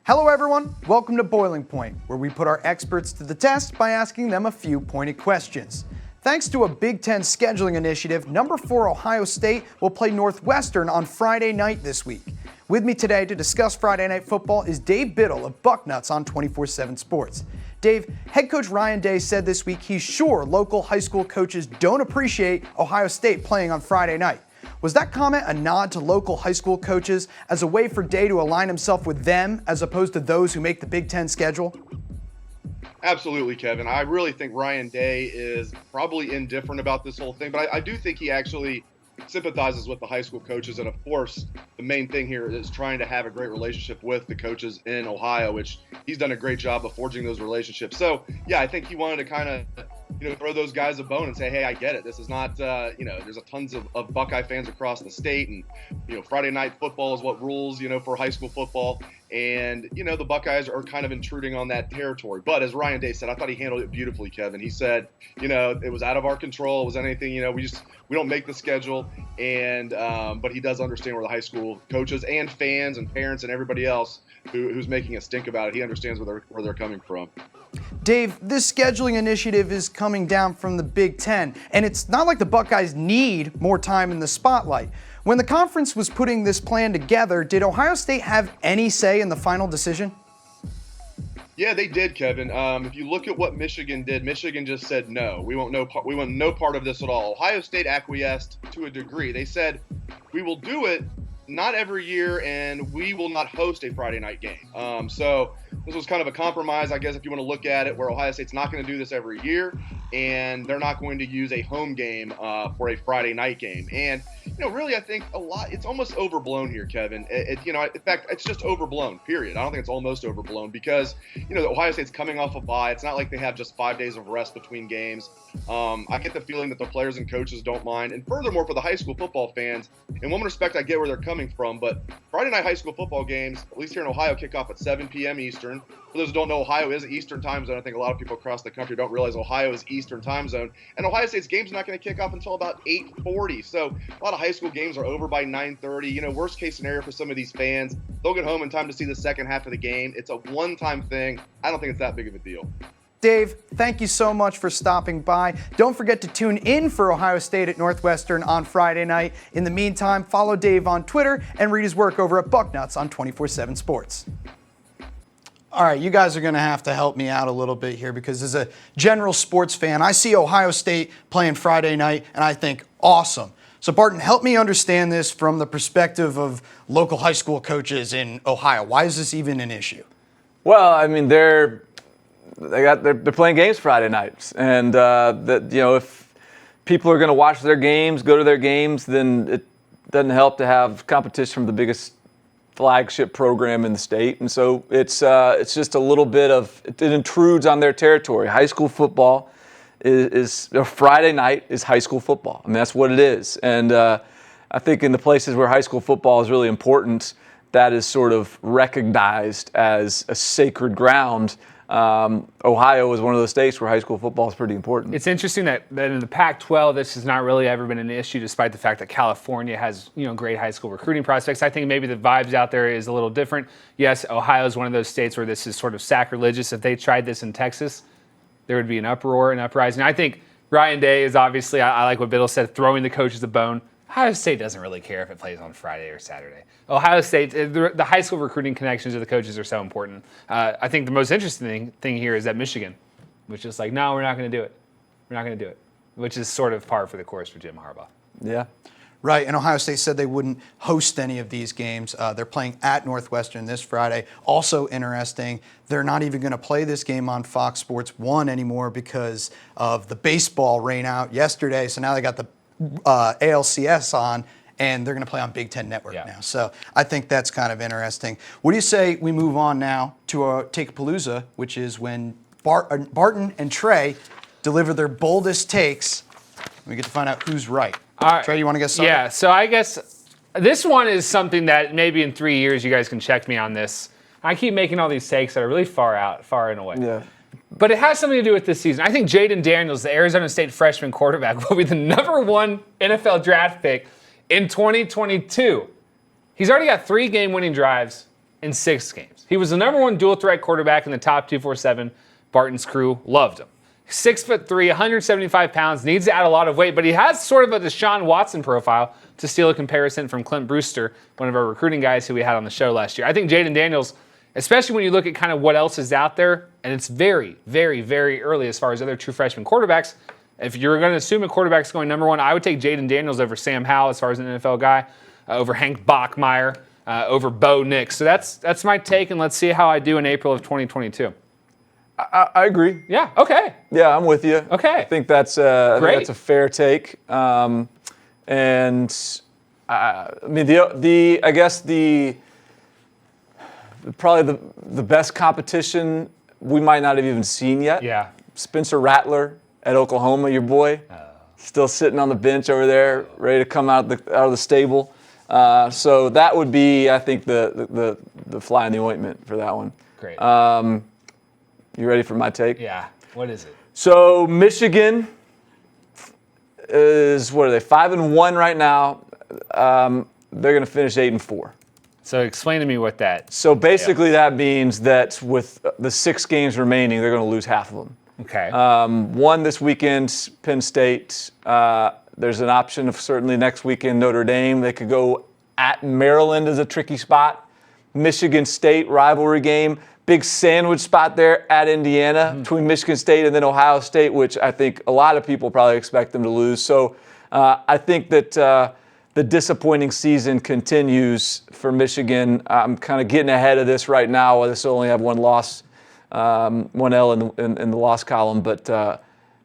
Hello everyone, welcome to Boiling Point, where we put our experts to the test by asking them a few pointed questions. Thanks to a Big Ten scheduling initiative, number 4 Ohio State will play Northwestern on Friday night this week. With me today to discuss Friday Night Football is Dave Biddle of Bucknuts on 247 Sports. Dave, head coach Ryan Day said this week he's sure local high school coaches don't appreciate Ohio State playing on Friday night. Was that comment a nod to local high school coaches as a way for Day to align himself with them as opposed to those who make the Big Ten schedule? Absolutely, Kevin. I really think Ryan Day is probably indifferent about this whole thing, but I do think he actually sympathizes with the high school coaches. And of course, the main thing here is trying to have a great relationship with the coaches in Ohio, which he's done a great job of forging those relationships. So, yeah, I think he wanted to kind of throw those guys a bone and say, hey, I get it. This is not, there's a tons of Buckeye fans across the state. And, Friday night football is what rules, for high school football. And, the Buckeyes are kind of intruding on that territory. But as Ryan Day said, I thought he handled it beautifully, Kevin. He said, it was out of our control. It was anything, we don't make the schedule. And, but he does understand where the high school coaches and fans and parents and everybody else who's making a stink about it, he understands where they're coming from. Dave, this scheduling initiative is coming down from the Big Ten, and it's not like the Buckeyes need more time in the spotlight. When the conference was putting this plan together, did Ohio State have any say in the final decision? Yeah, they did, Kevin. If you look at what Michigan did, Michigan just said no. We want no part of this at all. Ohio State acquiesced to a degree. They said we will do it, not every year, and we will not host a Friday night game. So this was kind of a compromise, I guess, if you want to look at it, where Ohio State's not going to do this every year, and they're not going to use a home game for a Friday night game. And really, I think it's almost overblown here, Kevin. In fact, it's just overblown, period. I don't think it's almost overblown because, Ohio State's coming off a bye. It's not like they have just 5 days of rest between games. I get the feeling that the players and coaches don't mind. And furthermore, for the high school football fans, in one respect, I get where they're coming from, but Friday night high school football games, at least here in Ohio, kick off at 7 p.m. Eastern. For those who don't know, Ohio is an Eastern time zone. I think a lot of people across the country don't realize Ohio is Eastern time zone. And Ohio State's game's not going to kick off until about 8:40. So a lot of high school games are over by 9:30. Worst case scenario for some of these fans, they'll get home in time to see the second half of the game. It's a one-time thing. I don't think it's that big of a deal. Dave, thank you so much for stopping by. Don't forget to tune in for Ohio State at Northwestern on Friday night. In the meantime, follow Dave on Twitter and read his work over at Bucknuts on 247Sports. All right, you guys are going to have to help me out a little bit here because as a general sports fan, I see Ohio State playing Friday night and I think, awesome. So Barton, help me understand this from the perspective of local high school coaches in Ohio. Why is this even an issue? Well, I mean, they're playing games Friday nights, and if people are going to watch their games, go to their games, then it doesn't help to have competition from the biggest flagship program in the state, and so it's just a little bit of it intrudes on their territory. High school football is Friday night is high school football. I mean, that's what it is, and I think in the places where high school football is really important, that is sort of recognized as a sacred ground. Ohio is one of those states where high school football is pretty important. It's interesting that in the Pac-12, this has not really ever been an issue, despite the fact that California has great high school recruiting prospects. I think maybe the vibes out there is a little different. Yes, Ohio is one of those states where this is sort of sacrilegious. If they tried this in Texas, there would be an uproar, an uprising. I think Ryan Day is obviously, I like what Biddle said, throwing the coaches a bone. Ohio State doesn't really care if it plays on Friday or Saturday. Ohio State, the high school recruiting connections of the coaches are so important. I think the most interesting thing here is that Michigan, which is like, no, we're not going to do it. We're not going to do it, which is sort of par for the course for Jim Harbaugh. Yeah. Right, and Ohio State said they wouldn't host any of these games. They're playing at Northwestern this Friday. Also interesting, they're not even going to play this game on Fox Sports 1 anymore because of the baseball rain out yesterday. So now they got the ALCS on, and they're going to play on Big Ten Network now. So I think that's kind of interesting. What do you say we move on now to Take Palooza, which is when Barton and Trey deliver their boldest takes. We get to find out who's right. All right. Trey, you want to get started? Yeah, so I guess this one is something that maybe in 3 years you guys can check me on this. I keep making all these takes that are really far and away. Yeah. But it has something to do with this season. I think Jaden Daniels, the Arizona State freshman quarterback, will be the #1 NFL draft pick in 2022. He's already got 3 game-winning drives in 6 games. He was the #1 dual-threat quarterback in the top 247. Barton's crew loved him. 6'3", 175 pounds, needs to add a lot of weight, but he has sort of a Deshaun Watson profile, to steal a comparison from Clint Brewster, one of our recruiting guys who we had on the show last year. I think Jaden Daniels, especially when you look at kind of what else is out there, and it's very, very, very early as far as other true freshman quarterbacks. If you're going to assume a quarterback's going #1, I would take Jaden Daniels over Sam Howell as far as an NFL guy, over Hank Bachmeier, over Bo Nix. So that's my take, and let's see how I do in April of 2022. I agree. Yeah, okay. Yeah, I'm with you. Okay. I think that's a fair take. I mean, I guess probably the best competition we might not have even seen yet. Yeah. Spencer Rattler at Oklahoma, your boy, still sitting on the bench over there, ready to come out of the stable. So that would be, I think, the fly in the ointment for that one. Great. You ready for my take? Yeah. What is it? So Michigan is, what are they, 5-1 right now. They're going to finish 8-4. So explain to me what that. So basically that means that with the 6 games remaining, they're going to lose half of them. Okay. One this weekend, Penn State. There's an option of certainly next weekend, Notre Dame. They could go at Maryland as a tricky spot. Michigan State rivalry game. big sandwich spot there at Indiana between Michigan State and then Ohio State, which I think a lot of people probably expect them to lose. So I think that the disappointing season continues for Michigan. I'm kind of getting ahead of this right now. This will only have one loss, one L in the loss column, but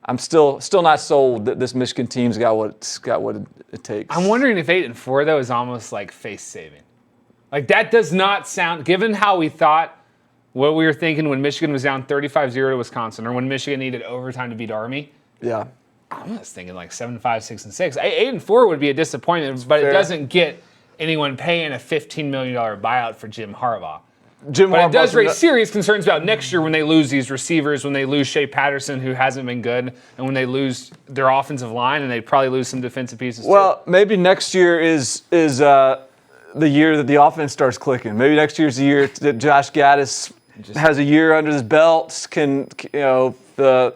I'm still not sold that this Michigan team's got what it takes. I'm wondering if 8-4 though is almost like face saving. Like that does not sound, given how we thought, what we were thinking when Michigan was down 35-0 to Wisconsin, or when Michigan needed overtime to beat Army. Yeah. I was thinking like 7-5, 6-6. 8-4 would be a disappointment, but it doesn't get anyone paying a $15 million buyout for Jim Harbaugh. But it does raise serious concerns about next year when they lose these receivers, when they lose Shea Patterson, who hasn't been good, and when they lose their offensive line, and they probably lose some defensive pieces Well, maybe next year is the year that the offense starts clicking. Maybe next year's the year that Josh Gaddis has a year under his belt. The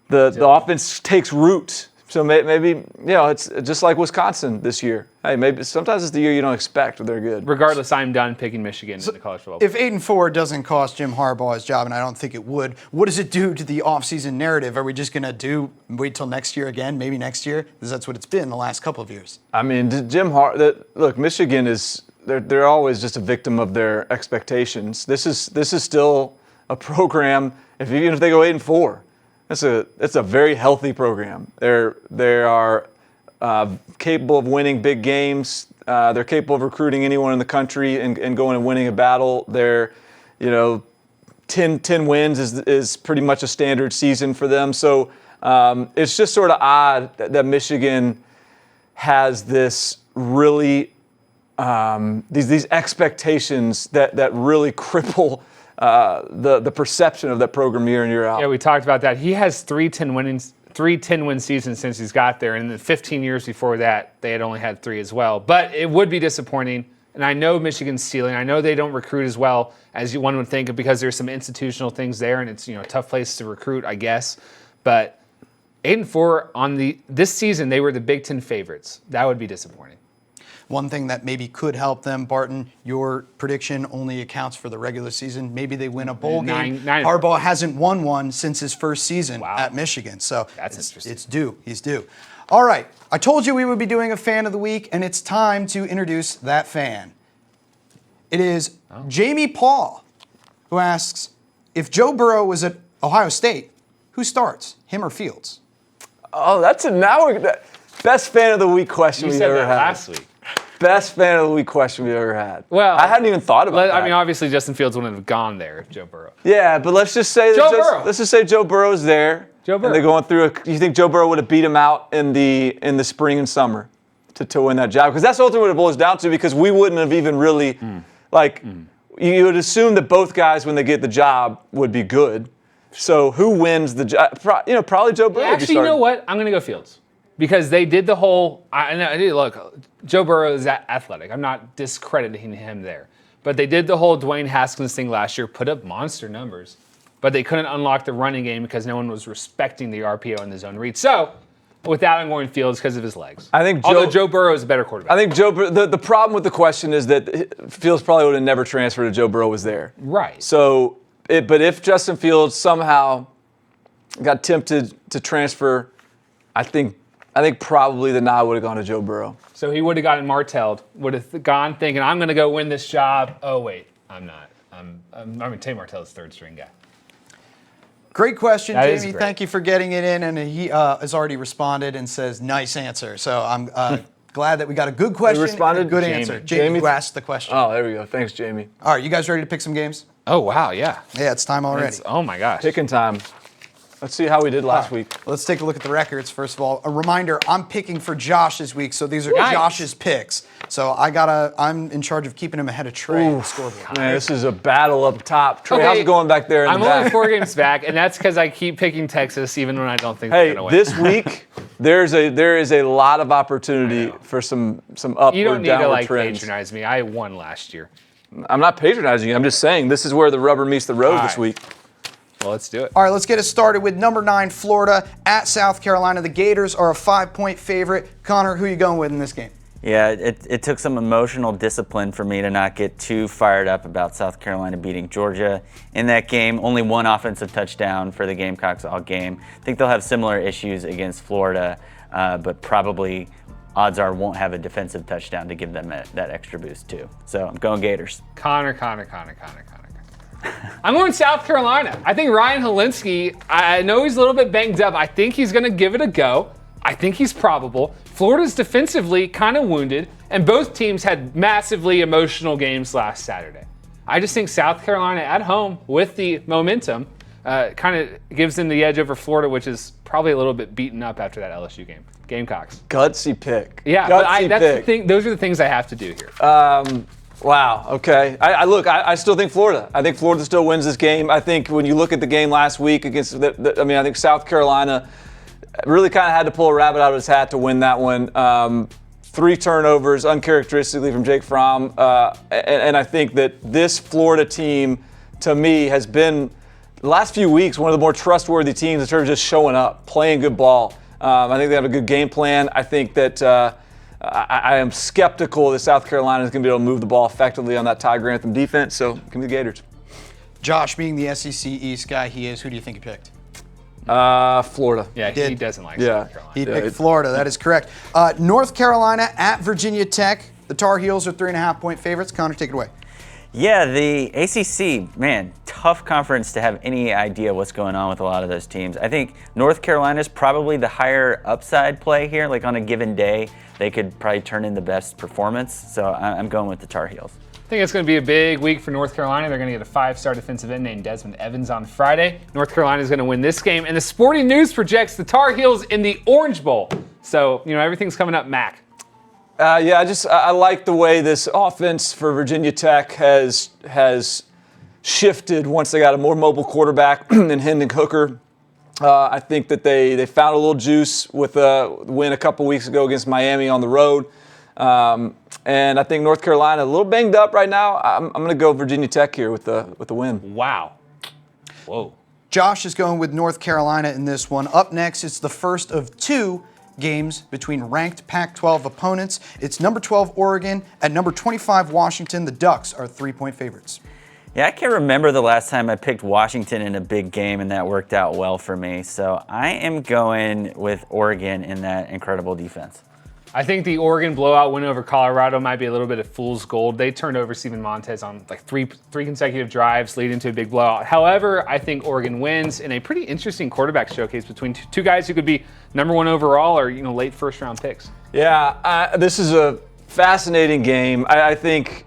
offense takes root. So maybe it's just like Wisconsin this year. Hey, maybe sometimes it's the year you don't expect, but they're good. Regardless, I'm done picking Michigan in the college football. If 8-4 doesn't cost Jim Harbaugh his job, and I don't think it would, what does it do to the offseason narrative? Are we just going to wait till next year again, maybe next year? Because that's what it's been the last couple of years. I mean, look, Michigan is they're always just a victim of their expectations. This is still a program. Even if they go 8-4. It's a very healthy program. They are capable of winning big games. They're capable of recruiting anyone in the country and going and winning a battle. They're, 10 wins is pretty much a standard season for them. So it's just sort of odd that Michigan has this really these expectations that really cripple the perception of that program year in, year out. Yeah, we talked about that. He has three 10-win seasons since he's got there, and in the 15 years before that, they had only had 3 as well. But it would be disappointing, and I know Michigan's ceiling. I know they don't recruit as well as one would think because there's some institutional things there, and it's a tough place to recruit, I guess. But 8-4 this season, they were the Big Ten favorites. That would be disappointing. One thing that maybe could help them, Barton, your prediction only accounts for the regular season. Maybe they win a bowl game. Harbaugh hasn't won one since his first season at Michigan. So that's interesting. It's due. He's due. All right. I told you we would be doing a fan of the week, and it's time to introduce that fan. It is Jamie Paul, who asks, if Joe Burrow was at Ohio State, who starts, him or Fields? Oh, best fan of the week question we've ever had. Last week. Best fan of the week question we've ever had. Well, I hadn't even thought about that. I mean, obviously Justin Fields wouldn't have gone there if Joe Burrow. Yeah, but let's just say let's just say Joe Burrow's there. Joe Burrow. And they're going through. You think Joe Burrow would have beat him out in the spring and summer to win that job? Because that's ultimately what it boils down to. Because we wouldn't have even really you would assume that both guys when they get the job would be good. So who wins the job? Probably Joe Burrow. Actually, you know what? I'm going to go Fields. Because they did the whole, look, Joe Burrow is athletic. I'm not discrediting him there. But they did the whole Dwayne Haskins thing last year, put up monster numbers. But they couldn't unlock the running game because no one was respecting the RPO and the zone read. So, with that, I'm going Fields because of his legs. Although Joe Burrow is a better quarterback. I think the problem with the question is that Fields probably would have never transferred if Joe Burrow was there. Right. So, but if Justin Fields somehow got tempted to transfer, I think probably the nod would have gone to Joe Burrow. So he would have gotten martelled, would have gone thinking, I'm going to go win this job. Oh, wait, I'm not. I'm Tay Martell's third string guy. Great question, That is Jamie. great. Thank you for getting it in. And he has already responded and says, nice answer. So I'm glad that we got a good question responded? and a good Jamie. answer. Jamie, who asked the question. Oh, there we go. Thanks, Jamie. All right, you guys ready to pick some games? Oh, wow, yeah. Yeah, it's time already. Oh, my gosh. Picking time. Let's see how we did last week. Let's take a look at the records. First of all, a reminder, I'm picking for Josh this week, so these are Nice. Josh's picks. So I'm in charge of keeping him ahead of Trey on the scoreboard. Man, this is a battle up top. Trey, Okay, how's it going back there in I'm the back? only 4 games back, and that's because I keep picking Texas even when I don't think Hey, they're going to win. this week there is a lot of opportunity for some upward, You don't need downward to trends. patronize me. I won last year. I'm not patronizing you. I'm just saying this is where the rubber meets the road All this right. week. Well, let's do it. All right, let's get it started with number 9, Florida at South Carolina. The Gators are a 5-point favorite. Connor, who are you going with in this game? Yeah, it took some emotional discipline for me to not get too fired up about South Carolina beating Georgia in that game. Only one offensive touchdown for the Gamecocks all game. I think they'll have similar issues against Florida, but probably odds are won't have a defensive touchdown to give them that extra boost too. So I'm going Gators. Connor. I'm going South Carolina. I think Ryan Helinski, I know he's a little bit banged up. I think he's going to give it a go. I think he's probable. Florida's defensively kind of wounded, and both teams had massively emotional games last Saturday. I just think South Carolina at home with the momentum kind of gives them the edge over Florida, which is probably a little bit beaten up after that LSU game. Gamecocks. Gutsy pick. Yeah, but that's the thing. Those are the things I have to do here. Wow. Okay. I still think Florida. I think Florida still wins this game. I think when you look at the game last week against, I think South Carolina really kind of had to pull a rabbit out of his hat to win that one. 3 turnovers, uncharacteristically from Jake Fromm, and I think that this Florida team, to me, has been the last few weeks one of the more trustworthy teams in terms of just showing up, playing good ball. I think they have a good game plan. I think that I am skeptical that South Carolina is going to be able to move the ball effectively on that Ty Grantham defense. So give me the Gators. Josh, being the SEC East guy he is, who do you think he picked? Florida. Yeah, he doesn't like South Carolina. He picked Florida. That is correct. North Carolina at Virginia Tech. The Tar Heels are 3.5-point favorites. Connor, take it away. Yeah, the ACC, man, tough conference to have any idea what's going on with a lot of those teams. I think North Carolina is probably the higher upside play here. Like on a given day, they could probably turn in the best performance. So I'm going with the Tar Heels. I think it's going to be a big week for North Carolina. They're going to get a 5-star defensive end named Desmond Evans on Friday. North Carolina is going to win this game. And the Sporting News projects the Tar Heels in the Orange Bowl. So, everything's coming up MAC. I like the way this offense for Virginia Tech has shifted once they got a more mobile quarterback than Hendon Hooker. I think that they found a little juice with a win a couple weeks ago against Miami on the road. And I think North Carolina a little banged up right now. I'm going to go Virginia Tech here with the win. Wow. Whoa. Josh is going with North Carolina in this one. Up next, it's the first of 2 games between ranked Pac-12 opponents. It's number 12 Oregon at number 25 Washington. The Ducks are 3-point favorites. Yeah, I can't remember the last time I picked Washington in a big game and that worked out well for me. So I am going with Oregon in that incredible defense. I think the Oregon blowout win over Colorado might be a little bit of fool's gold. They turned over Steven Montez on like three consecutive drives leading to a big blowout. However, I think Oregon wins in a pretty interesting quarterback showcase between two guys who could be number 1 overall or late first-round picks. Yeah, this is a fascinating game. I think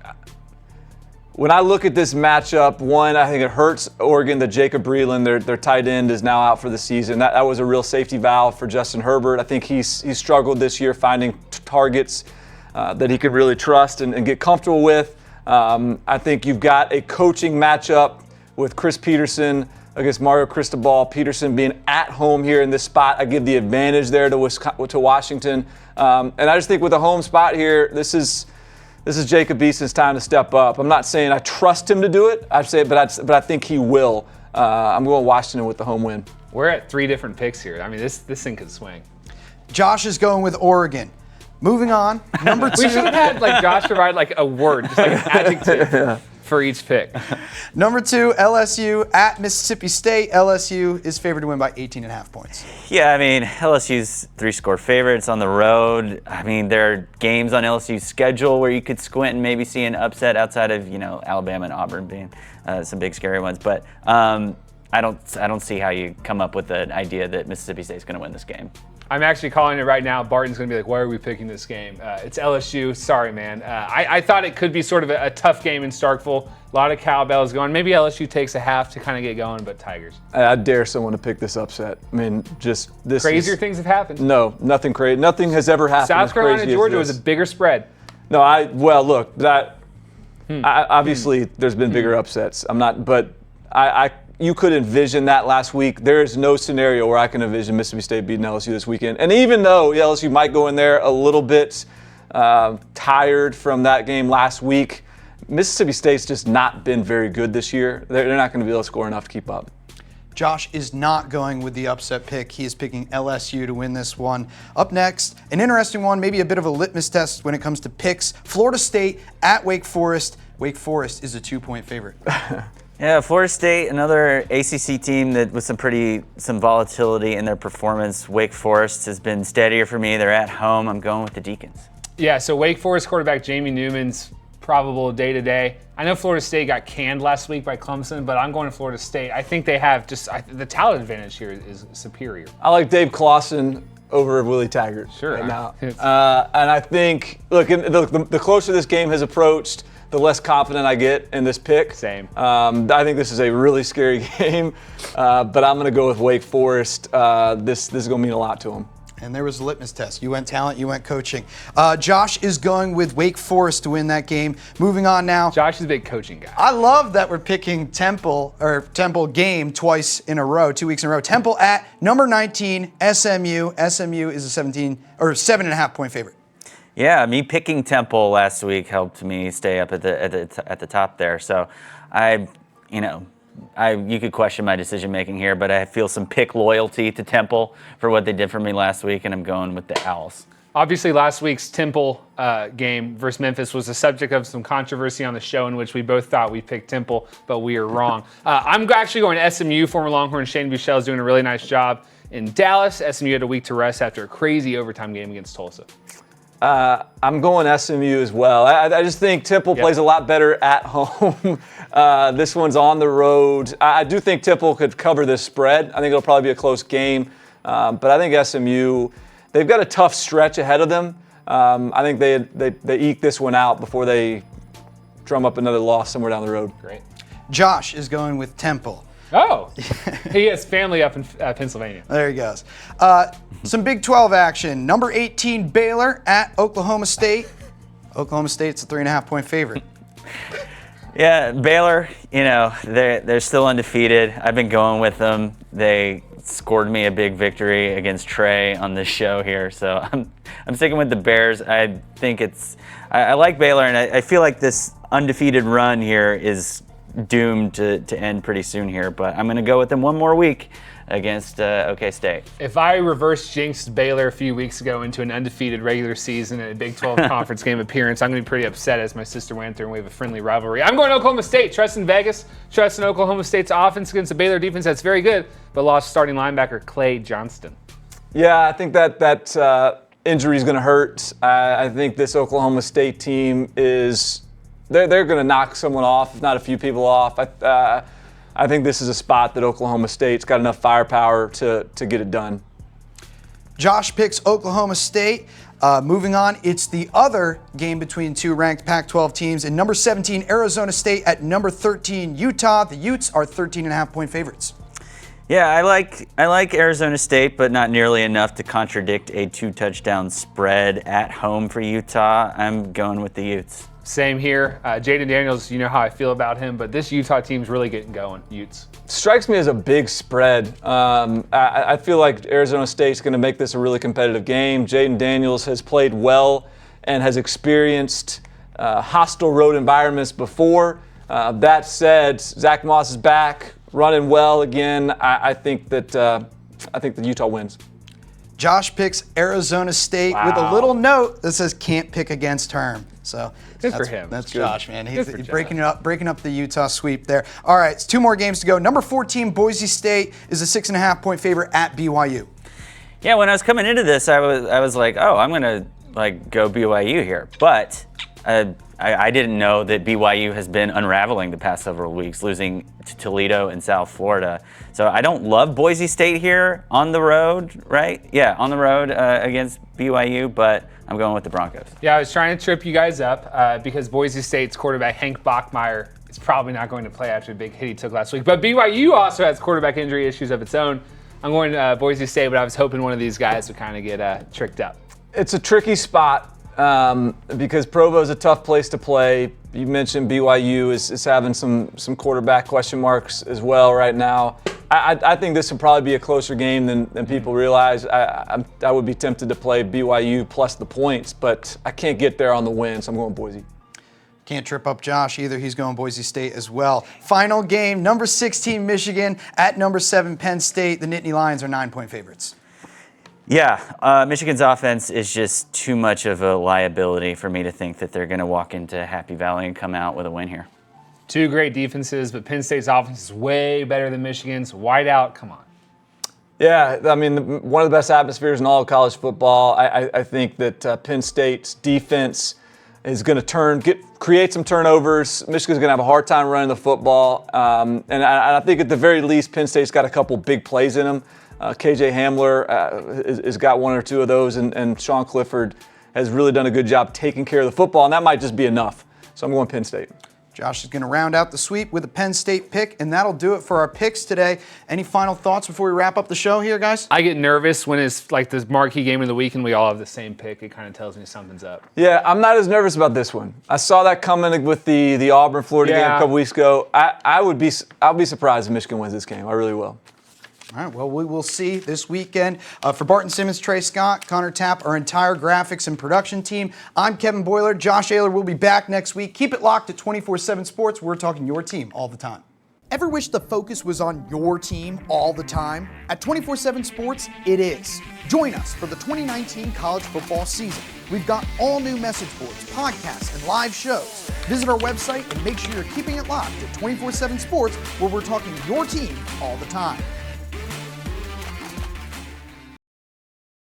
when I look at this matchup, I think it hurts Oregon that Jacob Breland, their tight end, is now out for the season. That was a real safety valve for Justin Herbert. I think he's struggled this year finding targets that he can really trust and get comfortable with. I think you've got a coaching matchup with Chris Peterson against Mario Cristobal. Peterson being at home here in this spot, I give the advantage there to Washington. And I just think with a home spot here, this is Jacob Eason's time to step up. I'm not saying I trust him to do it. But I think he will. I'm going Washington with the home win. We're at 3 different picks here. I mean, this thing could swing. Josh is going with Oregon. Moving on, number 2. We should have had Josh provide a word, just an adjective for each pick. Number 2, LSU at Mississippi State. LSU is favored to win by 18.5 points. Yeah, I mean, LSU's 3-score favorites on the road. I mean, there are games on LSU's schedule where you could squint and maybe see an upset outside of, Alabama and Auburn being some big scary ones. But I don't see how you come up with an idea that Mississippi State's going to win this game. I'm actually calling it right now. Barton's going to be like, why are we picking this game? It's LSU. Sorry, man. I thought it could be sort of a tough game in Starkville. A lot of cowbells going. Maybe LSU takes a half to kind of get going, but Tigers. I dare someone to pick this upset. I mean, just this. Crazier things have happened. No, nothing crazy. Nothing has ever happened. South Carolina, Georgia was a bigger spread. No, look, obviously there's been bigger upsets. You could envision that last week. There is no scenario where I can envision Mississippi State beating LSU this weekend. And even though LSU might go in there a little bit tired from that game last week, Mississippi State's just not been very good this year. They're not going to be able to score enough to keep up. Josh is not going with the upset pick. He is picking LSU to win this one. Up next, an interesting one, maybe a bit of a litmus test when it comes to picks. Florida State at Wake Forest. Wake Forest is a 2-point favorite. Yeah, Florida State, another ACC team that with some volatility in their performance. Wake Forest has been steadier for me. They're at home. I'm going with the Deacons. Yeah, so Wake Forest quarterback Jamie Newman's probable day-to-day. I know Florida State got canned last week by Clemson, but I'm going to Florida State. I think they have the talent advantage here is superior. I like Dave Clawson over Willie Taggart right now. And I think, look, the closer this game has approached, the less confident I get in this pick. Same. I think this is a really scary game, but I'm going to go with Wake Forest. This is going to mean a lot to them. And there was a litmus test. You went talent, you went coaching. Josh is going with Wake Forest to win that game. Moving on now. Josh is a big coaching guy. I love that we're picking Temple game twice in a row, 2 weeks in a row. Temple at number 19, SMU. SMU is a 7.5-point favorite. Yeah, me picking Temple last week helped me stay up at the top there. So you could question my decision making here, but I feel some pick loyalty to Temple for what they did for me last week, and I'm going with the Owls. Obviously, last week's Temple game versus Memphis was the subject of some controversy on the show in which we both thought we picked Temple, but we are wrong. I'm actually going to SMU. Former Longhorn Shane Buechele is doing a really nice job in Dallas. SMU had a week to rest after a crazy overtime game against Tulsa. I'm going SMU as well. I just think Temple plays a lot better at home. This one's on the road. I do think Temple could cover this spread. I think it'll probably be a close game. But I think SMU, they've got a tough stretch ahead of them. I think they eke this one out before they drum up another loss somewhere down the road. Great. Josh is going with Temple. Oh, he has family up in Pennsylvania. There he goes. Some Big 12 action. Number 18, Baylor at Oklahoma State. Oklahoma State's a 3.5-point favorite. Yeah, Baylor, they're still undefeated. I've been going with them. They scored me a big victory against Trey on this show here, so I'm sticking with the Bears. I think I like Baylor, and I feel like this undefeated run here is doomed to end pretty soon here, but I'm going to go with them one more week against OK State. If I reverse jinxed Baylor a few weeks ago into an undefeated regular season and a Big 12 conference game appearance, I'm going to be pretty upset as my sister went through and we have a friendly rivalry. I'm going to Oklahoma State. Trust in Vegas. Trust in Oklahoma State's offense against the Baylor defense that's very good, but lost starting linebacker Clay Johnston. Yeah, I think that injury is going to hurt. I think this Oklahoma State team is they're going to knock someone off, if not a few people off. I think this is a spot that Oklahoma State's got enough firepower to get it done. Josh picks Oklahoma State. Moving on, it's the other game between two ranked Pac-12 teams. And number 17, Arizona State at number 13, Utah. The Utes are 13.5-point favorites. Yeah, I like Arizona State, but not nearly enough to contradict a 2-touchdown spread at home for Utah. I'm going with the Utes. Same here. Jaden Daniels, you know how I feel about him, but this Utah team's really getting going, Utes. Strikes me as a big spread. I feel like Arizona State's going to make this a really competitive game. Jaden Daniels has played well and has experienced hostile road environments before. That said, Zach Moss is back, running well again. I think the Utah wins. Josh picks Arizona State with a little note that says can't pick against Herm. So good for him. That's Josh, man. He's breaking up the Utah sweep there. All right, it's 2 more games to go. Number 14, Boise State is a 6.5-point favorite at BYU. Yeah, when I was coming into this, I was like, oh, I'm gonna go BYU here, but I didn't know that BYU has been unraveling the past several weeks, losing to Toledo and South Florida. So I don't love Boise State here on the road, right? Yeah, on the road against BYU, but I'm going with the Broncos. Yeah, I was trying to trip you guys up because Boise State's quarterback Hank Bachmeier is probably not going to play after the big hit he took last week. But BYU also has quarterback injury issues of its own. I'm going to Boise State, but I was hoping one of these guys would kind of get tricked up. It's a tricky spot. Because Provo is a tough place to play. You mentioned BYU is having some quarterback question marks as well right now. I think this would probably be a closer game than people realize. I would be tempted to play BYU plus the points, but I can't get there on the win, so I'm going Boise. Can't trip up Josh either. He's going Boise State as well. Final game, number 16 Michigan at number 7 Penn State. The Nittany Lions are 9-point favorites. Yeah, Michigan's offense is just too much of a liability for me to think that they're going to walk into Happy Valley and come out with a win here. Two great defenses, but Penn State's offense is way better than Michigan's. Wide out, come on. Yeah, I mean, one of the best atmospheres in all of college football. I think that Penn State's defense is going to create some turnovers. Michigan's going to have a hard time running the football. And I think at the very least, Penn State's got a couple big plays in them. KJ Hamler has got one or two of those, and Sean Clifford has really done a good job taking care of the football, and that might just be enough. So I'm going Penn State. Josh is going to round out the sweep with a Penn State pick, and that'll do it for our picks today. Any final thoughts before we wrap up the show here, guys? I get nervous when it's like this marquee game of the week and we all have the same pick. It kind of tells me something's up. Yeah, I'm not as nervous about this one. I saw that coming with the Auburn-Florida game a couple weeks ago. I'll be surprised if Michigan wins this game. I really will. All right, well, we will see this weekend. For Barton Simmons, Trey Scott, Connor Tapp, our entire graphics and production team, I'm Kevin Boiler. Josh Ayler will be back next week. Keep it locked at 247 Sports. We're talking your team all the time. Ever wish the focus was on your team all the time? At 247 Sports, it is. Join us for the 2019 college football season. We've got all new message boards, podcasts, and live shows. Visit our website and make sure you're keeping it locked at 247 Sports, where we're talking your team all the time.